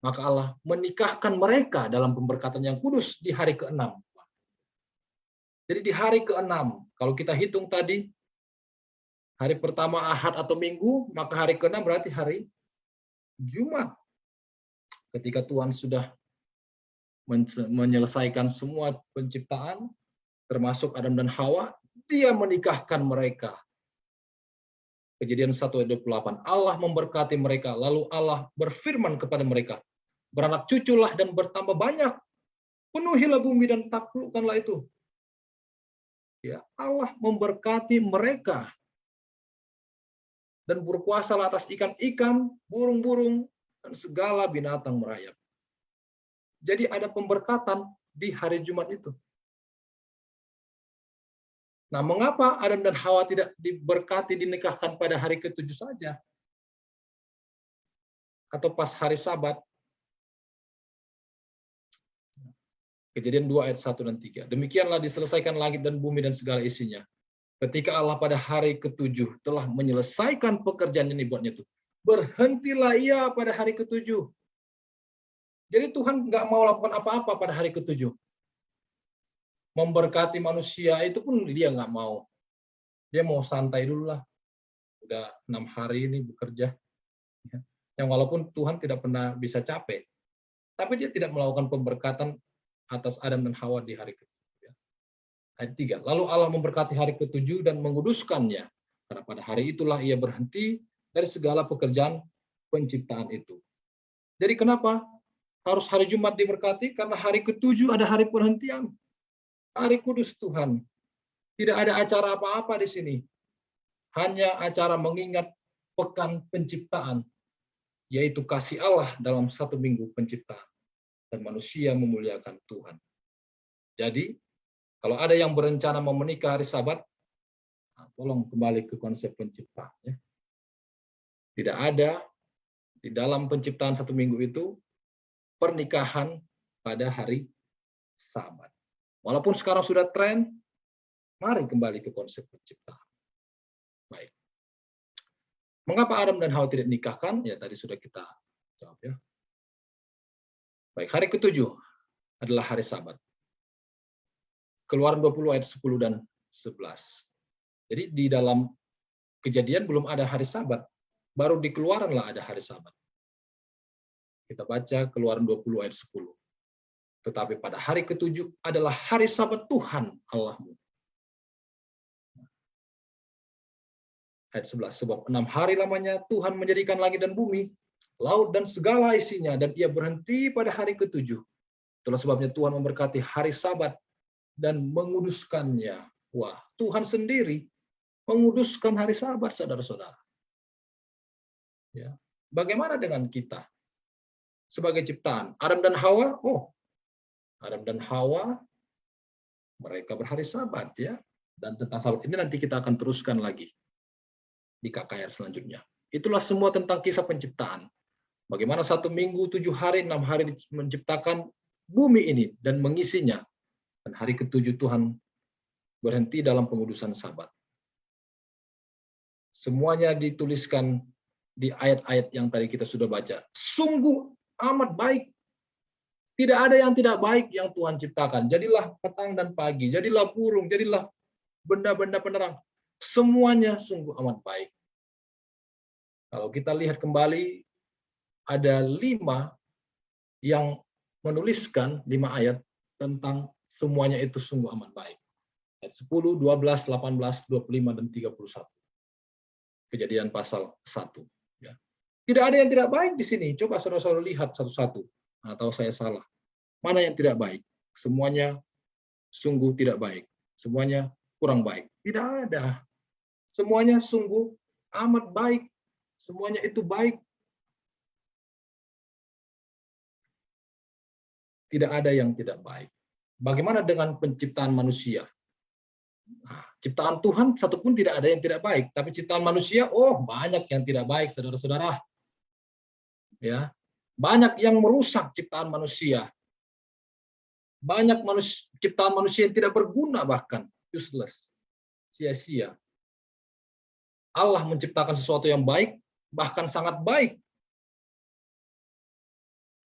maka Allah menikahkan mereka dalam pemberkatan yang kudus di hari ke-6. Jadi di hari ke-6, kalau kita hitung tadi, hari pertama Ahad atau Minggu, maka hari ke-6 berarti hari Jumat. Ketika Tuhan sudah menyelesaikan semua penciptaan, termasuk Adam dan Hawa, Dia menikahkan mereka. Kejadian 1 ayat 28, Allah memberkati mereka, lalu Allah berfirman kepada mereka, beranak cuculah dan bertambah banyak, penuhilah bumi dan taklukkanlah itu. Ya, Allah memberkati mereka dan berkuasalah atas ikan-ikan, burung-burung, dan segala binatang merayap. Jadi ada pemberkatan di hari Jumat itu. Nah, mengapa Adam dan Hawa tidak diberkati, dinikahkan pada hari ke-7 saja? Atau pas hari Sabat? Kejadian 2 ayat 1 dan 3. Demikianlah diselesaikan langit dan bumi dan segala isinya. Ketika Allah pada hari ke-7 telah menyelesaikan pekerjaan yang dibuatnya itu. Berhentilah ia pada hari ke-7. Jadi Tuhan nggak mau lakukan apa-apa pada hari ke-7. Memberkati manusia itu pun dia nggak mau. Dia mau santai dulu lah. Udah 6 hari ini bekerja. Yang walaupun Tuhan tidak pernah bisa capek. Tapi dia tidak melakukan pemberkatan atas Adam dan Hawa di hari ke-7. Ayat 3. Lalu Allah memberkati hari ke-7 dan menguduskannya. Karena pada hari itulah ia berhenti dari segala pekerjaan penciptaan itu. Jadi kenapa harus hari Jumat diberkati? Karena hari ke-7 ada hari perhentian. Hari kudus Tuhan. Tidak ada acara apa-apa di sini. Hanya acara mengingat pekan penciptaan. Yaitu kasih Allah dalam 1 minggu penciptaan. Dan manusia memuliakan Tuhan. Jadi, kalau ada yang berencana mau menikah hari Sabat, tolong kembali ke konsep penciptaan. Ya. Tidak ada di dalam penciptaan 1 minggu itu pernikahan pada hari Sabat. Walaupun sekarang sudah tren, mari kembali ke konsep penciptaan. Baik. Mengapa Adam dan Hawa tidak dinikahkan? Ya tadi sudah kita jawab ya. Baik, hari ke-7 adalah hari Sabat. Keluaran 20 ayat 10 dan 11. Jadi di dalam Kejadian belum ada hari Sabat, baru di Keluaranlah ada hari Sabat. Kita baca Keluaran 20 ayat 10. Tetapi pada hari ke-7 adalah hari Sabat Tuhan Allahmu. Ayat 11, sebab 6 hari lamanya Tuhan menjadikan langit dan bumi, laut dan segala isinya, dan ia berhenti pada hari ke-7. Itulah sebabnya Tuhan memberkati hari Sabat dan menguduskannya. Wah, Tuhan sendiri menguduskan hari Sabat, saudara-saudara. Ya. Bagaimana dengan kita? Sebagai ciptaan, Adam dan Hawa, Adam dan Hawa, mereka berhari Sabat, ya. Dan tentang Sabat ini nanti kita akan teruskan lagi di KKR selanjutnya. Itulah semua tentang kisah penciptaan. Bagaimana 1 minggu, 7 hari, 6 hari menciptakan bumi ini dan mengisinya. Dan hari ke-7 Tuhan berhenti dalam pengudusan Sabat. Semuanya dituliskan di ayat-ayat yang tadi kita sudah baca. Sungguh amat baik. Tidak ada yang tidak baik yang Tuhan ciptakan. Jadilah petang dan pagi, jadilah burung, jadilah benda-benda penerang. Semuanya sungguh amat baik. Kalau kita lihat kembali, ada 5 yang menuliskan 5 ayat tentang semuanya itu sungguh amat baik. Ayat 10, 12, 18, 25, dan 31. Kejadian pasal 1. Ya. Tidak ada yang tidak baik di sini. Coba saudara-saudara lihat satu-satu. Atau saya salah. Mana yang tidak baik? Semuanya sungguh tidak baik. Semuanya kurang baik. Tidak ada. Semuanya sungguh amat baik. Semuanya itu baik. Tidak ada yang tidak baik. Bagaimana dengan penciptaan manusia? Nah, ciptaan Tuhan satupun tidak ada yang tidak baik. Tapi ciptaan manusia, banyak yang tidak baik, saudara-saudara. Ya, banyak yang merusak ciptaan manusia. Banyak ciptaan manusia yang tidak berguna, bahkan useless, sia-sia. Allah menciptakan sesuatu yang baik, bahkan sangat baik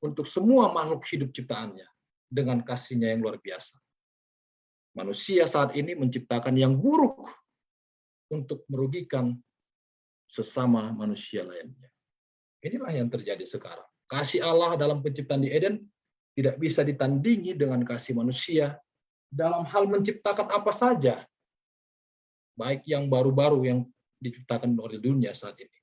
untuk semua makhluk hidup ciptaannya dengan kasih-Nya yang luar biasa. Manusia saat ini menciptakan yang buruk untuk merugikan sesama manusia lainnya. Inilah yang terjadi sekarang. Kasih Allah dalam penciptaan di Eden tidak bisa ditandingi dengan kasih manusia dalam hal menciptakan apa saja, baik yang baru-baru yang diciptakan oleh dunia saat ini.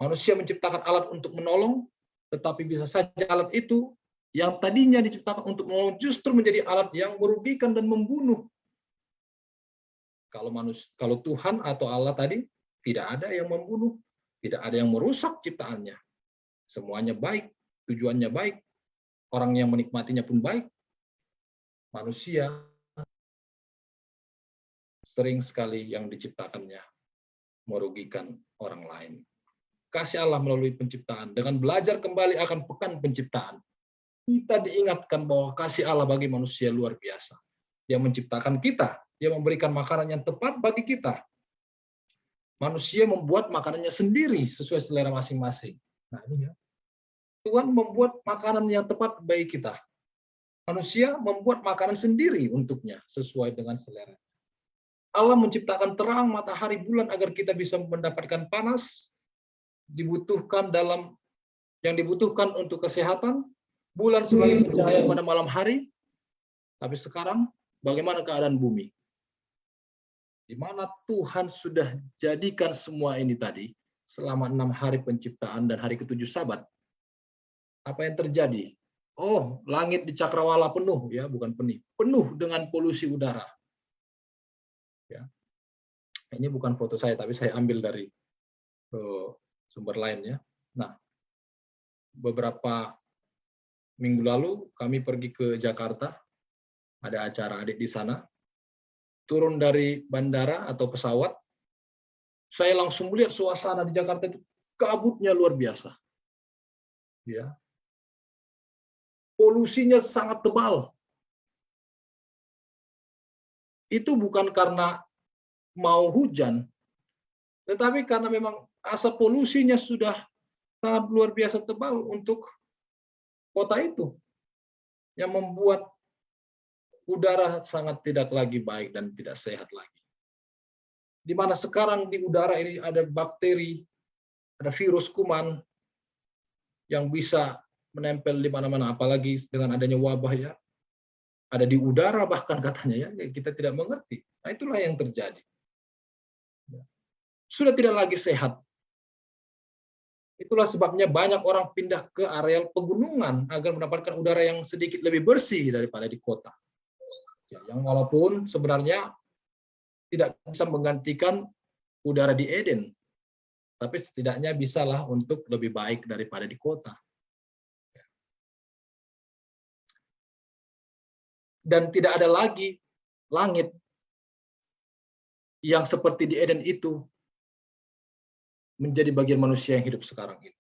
Manusia menciptakan alat untuk menolong, tetapi bisa saja alat itu yang tadinya diciptakan untuk menolong justru menjadi alat yang merugikan dan membunuh. Kalau Tuhan atau Allah tadi tidak ada yang membunuh, tidak ada yang merusak ciptaannya. Semuanya baik, tujuannya baik. Orang yang menikmatinya pun baik. Manusia sering sekali yang diciptakannya merugikan orang lain. Kasih Allah melalui penciptaan. Dengan belajar kembali akan pekan penciptaan, kita diingatkan bahwa kasih Allah bagi manusia luar biasa. Dia menciptakan kita. Dia memberikan makanan yang tepat bagi kita. Manusia membuat makanannya sendiri sesuai selera masing-masing. Nah, ini ya. Tuhan membuat makanan yang tepat bagi kita. Manusia membuat makanan sendiri untuknya sesuai dengan selera. Allah menciptakan terang, matahari, bulan agar kita bisa mendapatkan panas yang dibutuhkan untuk kesehatan, bulan sebagai pencahaya pada malam hari. Tapi sekarang bagaimana keadaan bumi? Di mana Tuhan sudah jadikan semua ini tadi selama 6 hari penciptaan dan hari ke-7 Sabat. Apa yang terjadi? Langit di cakrawala penuh, ya, bukan penuh dengan polusi udara. Ya. Ini bukan foto saya, tapi saya ambil dari sumber lainnya. Nah, beberapa minggu lalu kami pergi ke Jakarta, ada acara adik di sana. Turun dari bandara atau pesawat, saya langsung melihat suasana di Jakarta itu kabutnya luar biasa. Ya. Polusinya sangat tebal. Itu bukan karena mau hujan, tetapi karena memang asap polusinya sudah sangat luar biasa tebal untuk kota itu, yang membuat udara sangat tidak lagi baik dan tidak sehat lagi. Di mana sekarang di udara ini ada bakteri, ada virus kuman yang bisa menempel di mana-mana, apalagi dengan adanya wabah, ya. Ada di udara bahkan katanya, ya, kita tidak mengerti. Nah, itulah yang terjadi. Sudah tidak lagi sehat. Itulah sebabnya banyak orang pindah ke areal pegunungan agar mendapatkan udara yang sedikit lebih bersih daripada di kota. Ya, yang walaupun sebenarnya tidak bisa menggantikan udara di Eden, tapi setidaknya bisalah untuk lebih baik daripada di kota. Dan tidak ada lagi langit yang seperti di Eden itu menjadi bagian manusia yang hidup sekarang ini.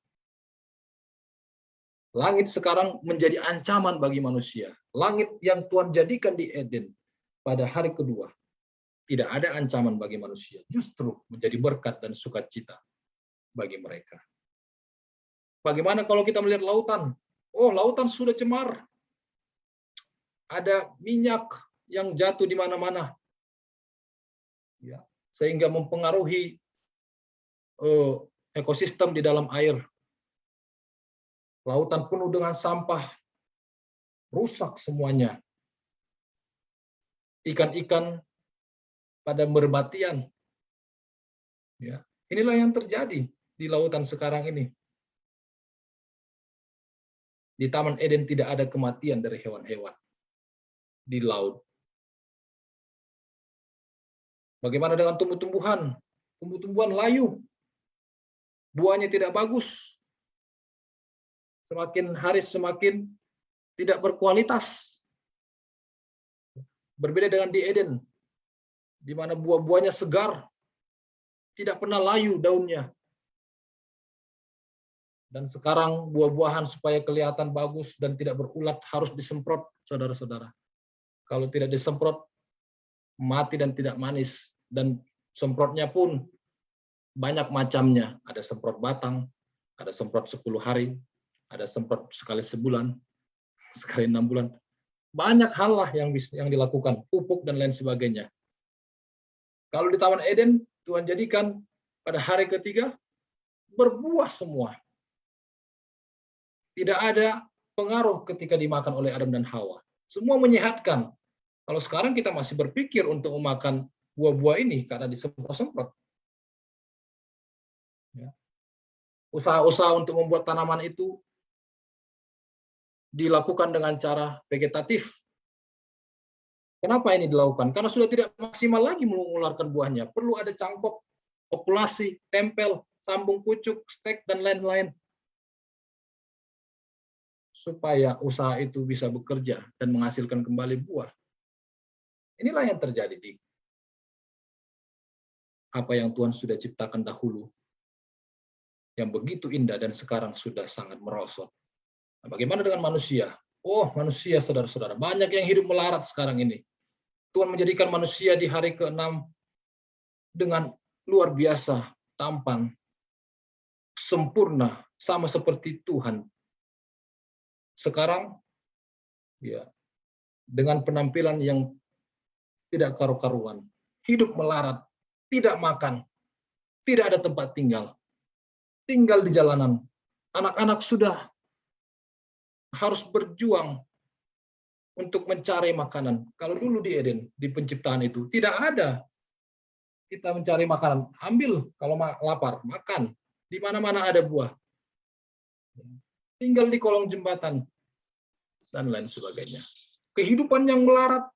Langit sekarang menjadi ancaman bagi manusia. Langit yang Tuhan jadikan di Eden pada hari kedua tidak ada ancaman bagi manusia, justru menjadi berkat dan sukacita bagi mereka. Bagaimana kalau kita melihat lautan? Lautan sudah cemar. ada minyak yang jatuh di mana-mana, ya, sehingga mempengaruhi ekosistem di dalam air. Lautan penuh dengan sampah, rusak semuanya. Ikan-ikan pada mermatian. Ya, inilah yang terjadi di lautan sekarang ini. Di Taman Eden tidak ada kematian dari hewan-hewan di laut. Bagaimana dengan tumbuh-tumbuhan? Tumbuh-tumbuhan layu. Buahnya tidak bagus. Semakin hari semakin tidak berkualitas. Berbeda dengan di Eden, di mana buah-buahnya segar, tidak pernah layu daunnya. Dan sekarang buah-buahan supaya kelihatan bagus dan tidak berulat harus disemprot, saudara-saudara. Kalau tidak disemprot, mati dan tidak manis. Dan semprotnya pun banyak macamnya. Ada semprot batang, ada semprot 10 hari, ada semprot sekali sebulan, sekali 6 bulan. Banyak hal lah yang dilakukan, pupuk dan lain sebagainya. Kalau di Taman Eden, Tuhan jadikan pada hari ketiga berbuah semua. Tidak ada pengaruh ketika dimakan oleh Adam dan Hawa. Semua menyehatkan. Kalau sekarang kita masih berpikir untuk memakan buah-buah ini karena disemprot-semprot. Ya. Usaha-usaha untuk membuat tanaman itu dilakukan dengan cara vegetatif. Kenapa ini dilakukan? Karena sudah tidak maksimal lagi mengeluarkan buahnya. Perlu ada cangkok, okulasi, tempel, sambung pucuk, stek, dan lain-lain. Supaya usaha itu bisa bekerja dan menghasilkan kembali buah. Inilah yang terjadi di apa yang Tuhan sudah ciptakan dahulu, yang begitu indah dan sekarang sudah sangat merosot. Nah, bagaimana dengan manusia? Oh, manusia, saudara-saudara, banyak yang hidup melarat sekarang ini. Tuhan menjadikan manusia di hari ke-6 dengan luar biasa, tampan, sempurna, sama seperti Tuhan. Sekarang, ya, dengan penampilan yang tidak karu-karuan, hidup melarat, tidak makan, tidak ada tempat tinggal, tinggal di jalanan. Anak-anak sudah harus berjuang untuk mencari makanan. Kalau dulu di Eden, di penciptaan itu, tidak ada. Kita mencari makanan, ambil kalau lapar, makan. Di mana-mana ada buah. Tinggal di kolong jembatan, dan lain sebagainya. Kehidupan yang melarat,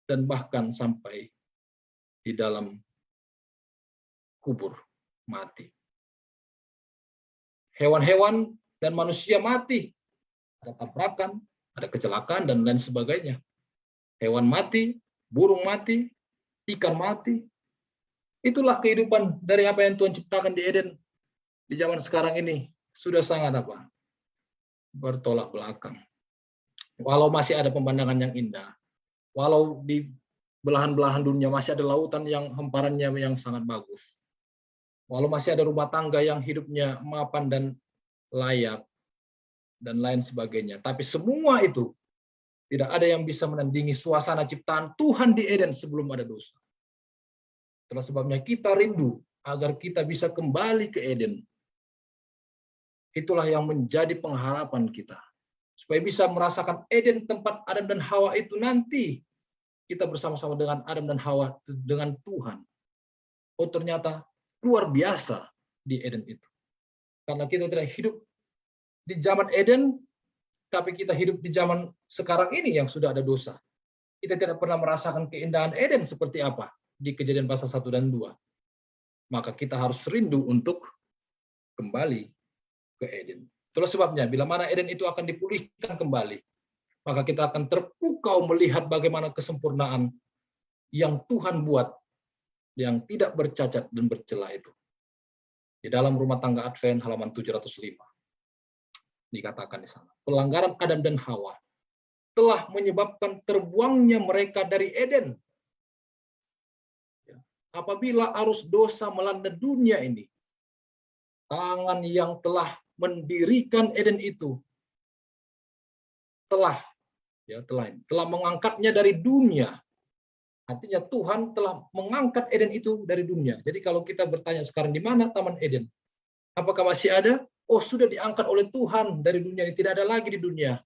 dan bahkan sampai di dalam kubur, mati. Hewan-hewan dan manusia mati. Ada tabrakan, ada kecelakaan, dan lain sebagainya. Hewan mati, burung mati, ikan mati. Itulah kehidupan dari apa yang Tuhan ciptakan di Eden. Di zaman sekarang ini sudah sangat apa? Bertolak belakang. Walau masih ada pemandangan yang indah, walau di belahan-belahan dunia masih ada lautan yang hamparannya yang sangat bagus, walau masih ada rumah tangga yang hidupnya mapan dan layak, dan lain sebagainya. Tapi semua itu tidak ada yang bisa menandingi suasana ciptaan Tuhan di Eden sebelum ada dosa. Itulah sebabnya kita rindu agar kita bisa kembali ke Eden. Itulah yang menjadi pengharapan kita. Supaya bisa merasakan Eden tempat Adam dan Hawa itu nanti. Kita bersama-sama dengan Adam dan Hawa, dengan Tuhan. Oh, ternyata luar biasa di Eden itu. Karena kita tidak hidup di zaman Eden, tapi kita hidup di zaman sekarang ini yang sudah ada dosa. Kita tidak pernah merasakan keindahan Eden seperti apa di Kejadian pasal 1 dan 2. Maka kita harus rindu untuk kembali ke Eden. Itulah sebabnya bila mana Eden itu akan dipulihkan kembali, maka kita akan terpukau melihat bagaimana kesempurnaan yang Tuhan buat, yang tidak bercacat dan bercela itu. Di dalam Rumah Tangga Advent halaman 705 dikatakan di sana, pelanggaran Adam dan Hawa telah menyebabkan terbuangnya mereka dari Eden. Apabila arus dosa melanda dunia ini, tangan yang telah mendirikan Eden itu telah mengangkatnya dari dunia. Artinya Tuhan telah mengangkat Eden itu dari dunia. Jadi kalau kita bertanya sekarang di mana Taman Eden? Apakah masih ada? Oh, sudah diangkat oleh Tuhan dari dunia ini, tidak ada lagi di dunia.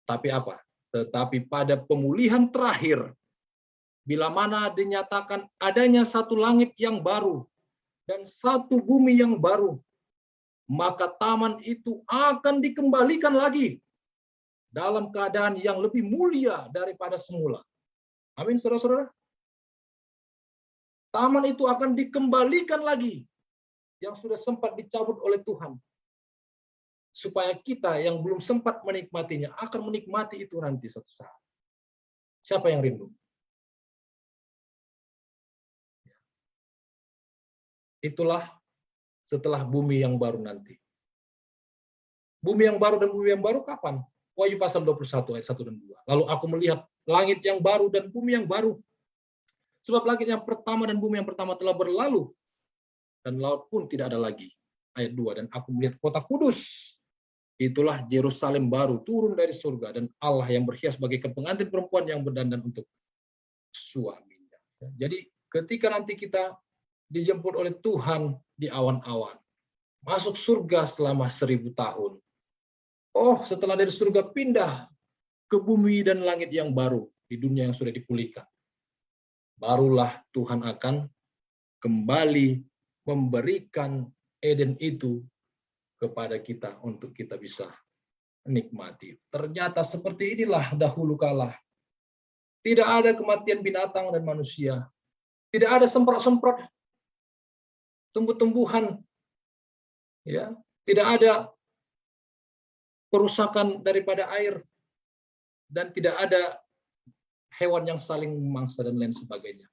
Tapi apa? Tetapi pada pemulihan terakhir, bila mana dinyatakan adanya satu langit yang baru dan satu bumi yang baru, maka taman itu akan dikembalikan lagi dalam keadaan yang lebih mulia daripada semula. Amin, saudara-saudara. Taman itu akan dikembalikan lagi yang sudah sempat dicabut oleh Tuhan. Supaya kita yang belum sempat menikmatinya akan menikmati itu nanti suatu saat. Siapa yang rindu? Itulah setelah bumi yang baru nanti. Bumi yang baru dan bumi yang baru kapan? Wahyu pasal 21 ayat 1 dan 2. Lalu aku melihat langit yang baru dan bumi yang baru. Sebab langit yang pertama dan bumi yang pertama telah berlalu. Dan laut pun tidak ada lagi. Ayat 2. Dan aku melihat kota kudus. Itulah Yerusalem baru turun dari surga. Dan Allah yang berhias bagaikan pengantin perempuan yang berdandan untuk suaminya. Jadi ketika nanti kita dijemput oleh Tuhan di awan-awan. Masuk surga selama 1000 tahun. Oh, setelah dari surga pindah ke bumi dan langit yang baru di dunia yang sudah dipulihkan. Barulah Tuhan akan kembali memberikan Eden itu kepada kita untuk kita bisa nikmati. Ternyata seperti inilah dahulu kala. Tidak ada kematian binatang dan manusia. Tidak ada semprot-semprot tumbuh-tumbuhan. Ya, tidak ada perusakan daripada air dan tidak ada hewan yang saling memangsa dan lain sebagainya.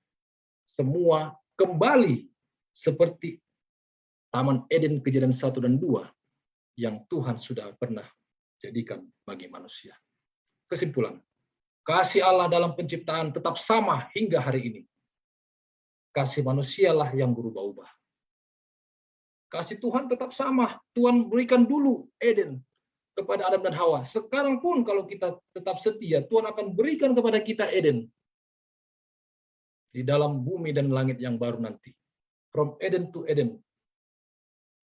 Semua kembali seperti Taman Eden Kejadian 1 dan 2 yang Tuhan sudah pernah jadikan bagi manusia. Kesimpulan, kasih Allah dalam penciptaan tetap sama hingga hari ini. Kasih manusialah yang berubah-ubah. Kasih Tuhan tetap sama. Tuhan berikan dulu Eden kepada Adam dan Hawa. Sekarang pun kalau kita tetap setia, Tuhan akan berikan kepada kita Eden. Di dalam bumi dan langit yang baru nanti. From Eden to Eden.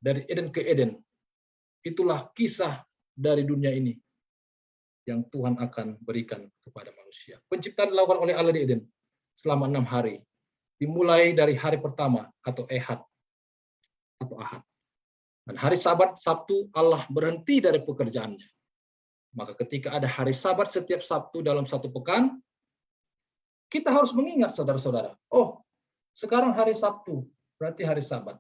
Dari Eden ke Eden. Itulah kisah dari dunia ini yang Tuhan akan berikan kepada manusia. Penciptaan dilakukan oleh Allah di Eden selama 6 hari. Dimulai dari hari pertama atau Ehad atau Ahad. Dan hari Sabat, Sabtu, Allah berhenti dari pekerjaannya. Maka ketika ada hari Sabat setiap Sabtu dalam satu pekan, kita harus mengingat saudara-saudara, oh, sekarang hari Sabtu, berarti hari Sabat.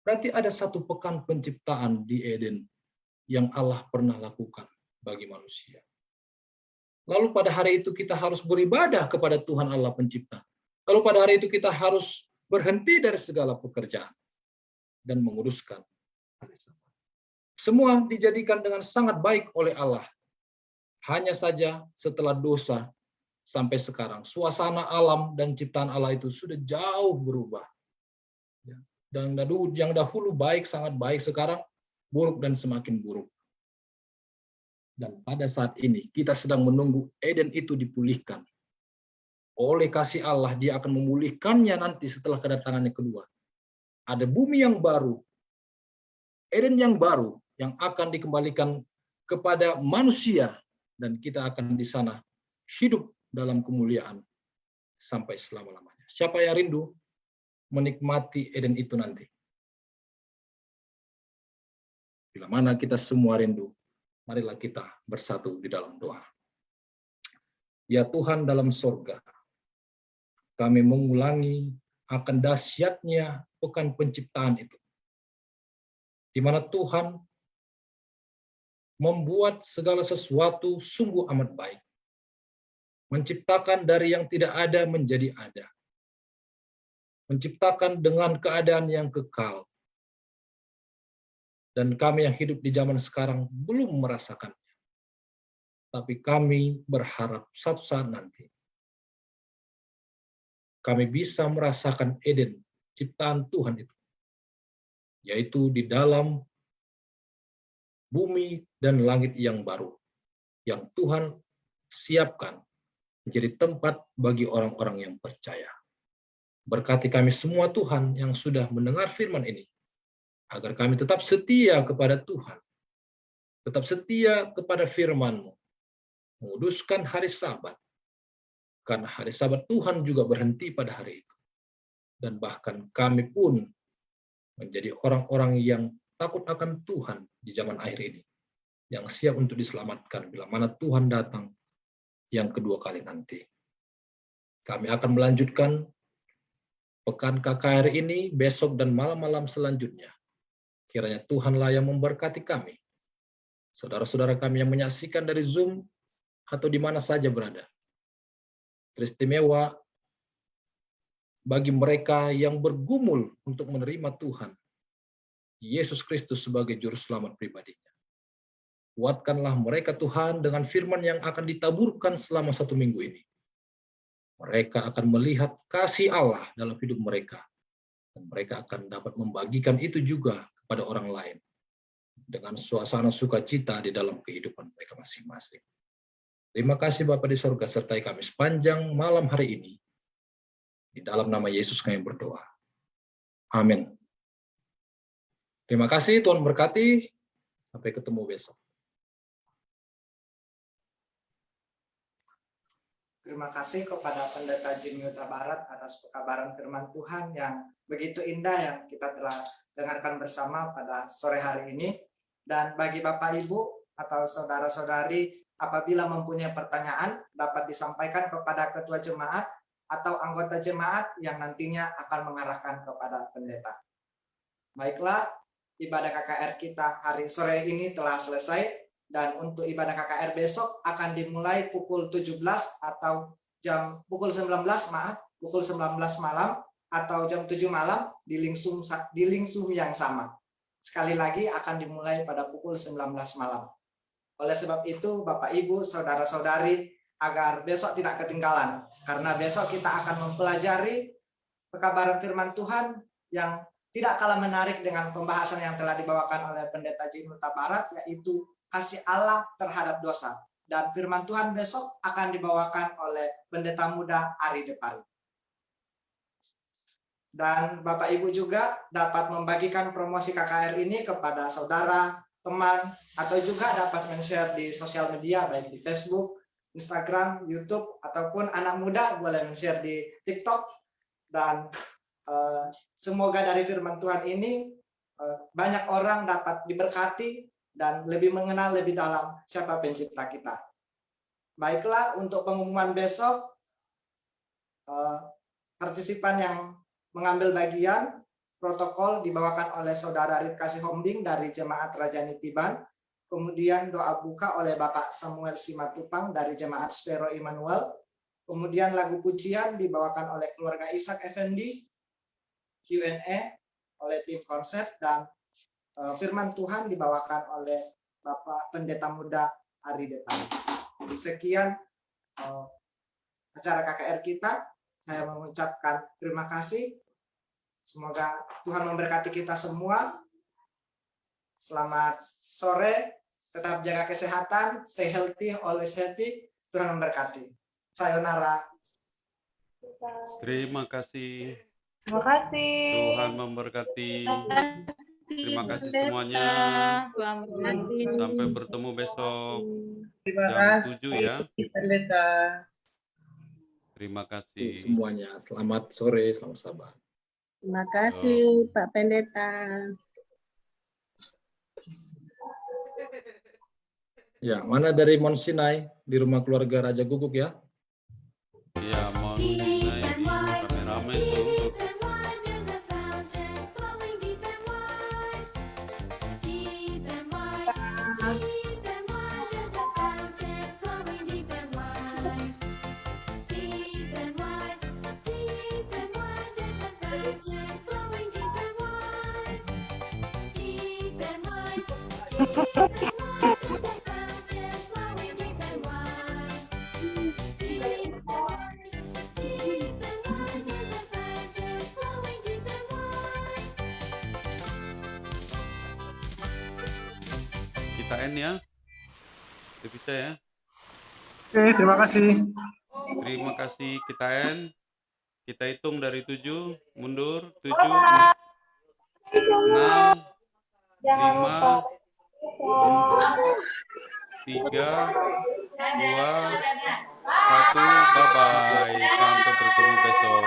Berarti ada satu pekan penciptaan di Eden yang Allah pernah lakukan bagi manusia. Lalu pada hari itu kita harus beribadah kepada Tuhan Allah pencipta. Lalu pada hari itu kita harus berhenti dari segala pekerjaan dan menguruskan hari Sabat. Semua dijadikan dengan sangat baik oleh Allah. Hanya saja setelah dosa sampai sekarang, suasana alam dan ciptaan Allah itu sudah jauh berubah. Dan yang dahulu baik, sangat baik, sekarang buruk dan semakin buruk. Dan pada saat ini kita sedang menunggu Eden itu dipulihkan. Oleh kasih Allah, dia akan memulihkannya nanti setelah kedatangannya kedua. Ada bumi yang baru, Eden yang baru, yang akan dikembalikan kepada manusia, dan kita akan di sana hidup dalam kemuliaan sampai selama-lamanya. Siapa yang rindu menikmati Eden itu nanti? Bila mana kita semua rindu, marilah kita bersatu di dalam doa. Ya Tuhan dalam surga, kami mengulangi akan dahsyatnya pekan penciptaan itu, di mana Tuhan membuat segala sesuatu sungguh amat baik. Menciptakan dari yang tidak ada menjadi ada. Menciptakan dengan keadaan yang kekal. Dan kami yang hidup di zaman sekarang belum merasakannya. Tapi kami berharap suatu saat nanti kami bisa merasakan Eden, ciptaan Tuhan itu. Yaitu di dalam bumi dan langit yang baru. yang Tuhan siapkan menjadi tempat bagi orang-orang yang percaya. Berkati kami semua Tuhan yang sudah mendengar firman ini, agar kami tetap setia kepada Tuhan, tetap setia kepada firman-Mu, menguduskan hari Sabat, karena hari Sabat Tuhan juga berhenti pada hari itu. Dan bahkan kami pun menjadi orang-orang yang takut akan Tuhan di zaman akhir ini, yang siap untuk diselamatkan bila mana Tuhan datang yang kedua kali nanti. Kami akan melanjutkan pekan KKR ini besok dan malam-malam selanjutnya. Kiranya Tuhanlah yang memberkati kami. Saudara-saudara kami yang menyaksikan dari Zoom atau di mana saja berada. Teristimewa bagi mereka yang bergumul untuk menerima Tuhan Yesus Kristus sebagai juru selamat pribadinya. Kuatkanlah mereka Tuhan dengan firman yang akan ditaburkan selama 1 minggu ini. Mereka akan melihat kasih Allah dalam hidup mereka. Dan mereka akan dapat membagikan itu juga kepada orang lain. Dengan suasana sukacita di dalam kehidupan mereka masing-masing. Terima kasih Bapa di sorga, sertai kami sepanjang malam hari ini. Di dalam nama Yesus kami berdoa. Amin. Terima kasih, Tuhan berkati. Sampai ketemu besok. Terima kasih kepada Pendeta Jimmy Huta Barat atas pekabaran firman Tuhan yang begitu indah yang kita telah dengarkan bersama pada sore hari ini. Dan bagi Bapak Ibu atau saudara-saudari, apabila mempunyai pertanyaan dapat disampaikan kepada ketua jemaat atau anggota jemaat yang nantinya akan mengarahkan kepada pendeta. Baiklah, ibadah KKR kita hari sore ini telah selesai. Dan untuk ibadah KKR besok akan dimulai pukul 17 atau pukul 19 malam atau jam 7 malam di link Zoom yang sama. Sekali lagi akan dimulai pada pukul 19 malam. Oleh sebab itu Bapak Ibu, saudara-saudari, agar besok tidak ketinggalan karena besok kita akan mempelajari pekabaran firman Tuhan yang tidak kalah menarik dengan pembahasan yang telah dibawakan oleh Pendeta Jimmy Huta Barat, yaitu kasih Allah terhadap dosa. Dan firman Tuhan besok akan dibawakan oleh pendeta muda Ari Depari. Dan Bapak Ibu juga dapat membagikan promosi KKR ini kepada saudara, teman, atau juga dapat men-share di sosial media, baik di Facebook, Instagram, YouTube, ataupun anak muda boleh men-share di TikTok. Dan semoga dari firman Tuhan ini banyak orang dapat diberkati dan lebih mengenal lebih dalam siapa pencipta kita. Baiklah, untuk pengumuman besok, partisipan yang mengambil bagian protokol dibawakan oleh Saudara Rifka Sihombing dari Jemaat Rajani Tiban, kemudian doa buka oleh Bapak Samuel Simatupang dari Jemaat Spero Immanuel, kemudian lagu pujian dibawakan oleh keluarga Ishak Effendi, Q&A oleh tim konsep, dan firman Tuhan dibawakan oleh Bapak Pendeta Muda Ari Depari. Sekian acara KKR kita. Saya mengucapkan terima kasih. Semoga Tuhan memberkati kita semua. Selamat sore. Tetap jaga kesehatan. Stay healthy, always happy. Tuhan memberkati. Sayonara. Terima kasih. Terima kasih. Tuhan memberkati. Terima kasih semuanya. Sampai bertemu besok jam 7 ya. Terima kasih. Semuanya, selamat sore, selamat sabat. Terima kasih Pak Pendeta. Ya, mana dari Monsinai di rumah keluarga Raja Guguk ya? Ya, mau naik rame-rame tuh. Kita end ya. Bisa ya. Oke, terima kasih. Terima kasih kita end. Kita hitung dari 7, mundur 7, 6, Jangan 5, lupa. 4, 3, 2, 1. Bye-bye. Sampai bertemu besok.